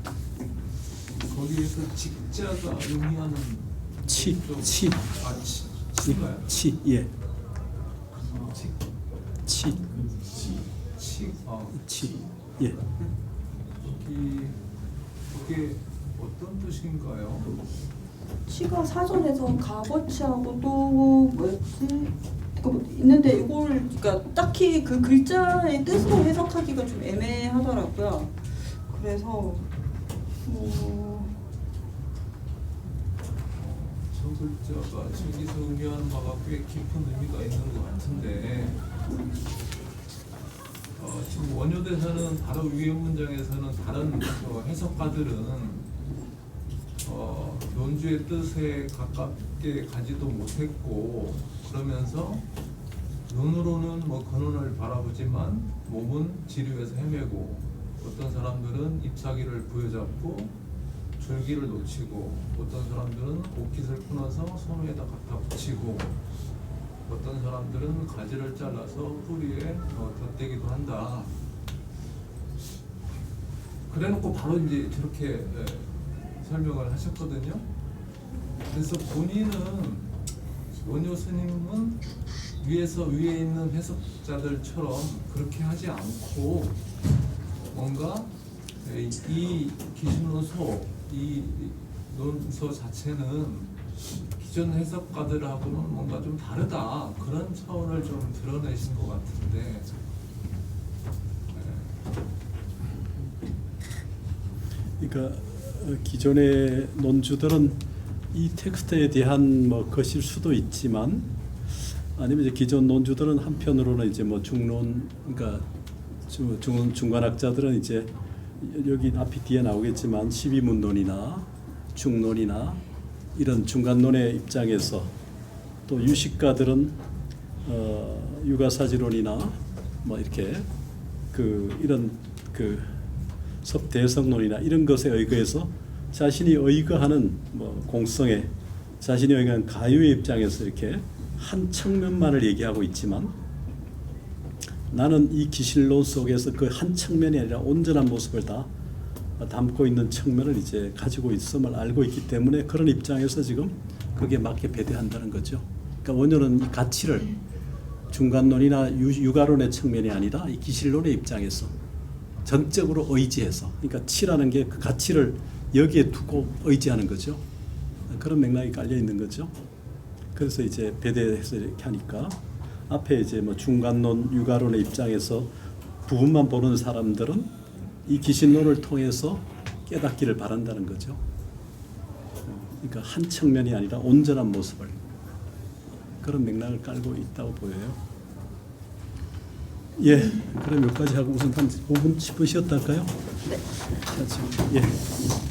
[SPEAKER 6] 거기에서 직자가 의미하는
[SPEAKER 2] 치인가요?
[SPEAKER 6] 치인가요?
[SPEAKER 2] 예.
[SPEAKER 6] 치.
[SPEAKER 2] 예.
[SPEAKER 6] 그게 어떤 뜻인가요?
[SPEAKER 1] 치가 사전에서 값어치하고 또 뭐였지? 있는데 이걸 그러니까 딱히 그 글자의 뜻으로 해석하기가 좀 애매하더라고요. 그래서
[SPEAKER 6] 저 글자가 저기서 의미하는 바가 꽤 깊은 의미가 있는 것 같은데 지금 원효대사는 바로 위에 문장에서는 다른 해석가들은 논주의 뜻에 가깝게 가지도 못했고 그러면서 눈으로는 뭐 근원을 바라보지만 몸은 지류에서 헤매고 어떤 사람들은 잎사귀를 부여잡고 줄기를 놓치고 어떤 사람들은 옷깃을 끊어서 손에다 갖다 붙이고 어떤 사람들은 가지를 잘라서 뿌리에 덧대기도 한다. 그래놓고 바로 이제 저렇게 설명을 하셨거든요. 그래서 본인은 원효 스님은 위에 있는 해석자들처럼 그렇게 하지 않고 뭔가 이 기준론서 이 논서 자체는 기존 해석가들하고는 뭔가 좀 다르다 그런 차원을 좀 드러내신 것 같은데
[SPEAKER 2] 그러니까 기존의 논주들은 이 텍스트에 대한 뭐 것일 수도 있지만 아니면 이제 기존 논주들은 한편으로는 이제 뭐 중론 그러니까 중간학자들은 이제 여기 앞이 뒤에 나오겠지만 12문론이나 중론이나 이런 중간론의 입장에서 또 유식가들은 유가사지론이나 뭐 이렇게 이런 섭대성론이나 이런 것에 의거해서 자신이 의거하는 뭐 공성에 자신이 의거한 가유의 입장에서 이렇게 한 측면만을 얘기하고 있지만 나는 이 기실론 속에서 그 한 측면이 아니라 온전한 모습을 다 담고 있는 측면을 이제 가지고 있음을 알고 있기 때문에 그런 입장에서 지금 그게 맞게 배대한다는 거죠. 그러니까 원효는 이 가치를 중간론이나 유가론의 측면이 아니라 이 기실론의 입장에서 전적으로 의지해서 그러니까 치라는 게 그 가치를 여기에 두고 의지하는 거죠. 그런 맥락이 깔려 있는 거죠. 그래서 이제 배대해서 이렇게 하니까 앞에 이제 뭐 중간론, 유가론의 입장에서 부분만 보는 사람들은 이 기신론을 통해서 깨닫기를 바란다는 거죠. 그러니까 한 측면이 아니라 온전한 모습을 그런 맥락을 깔고 있다고 보여요. 예, 그럼 여기까지 하고 우선 한 5분 10분 쉬었다 할까요? 네. 자, 지금 예.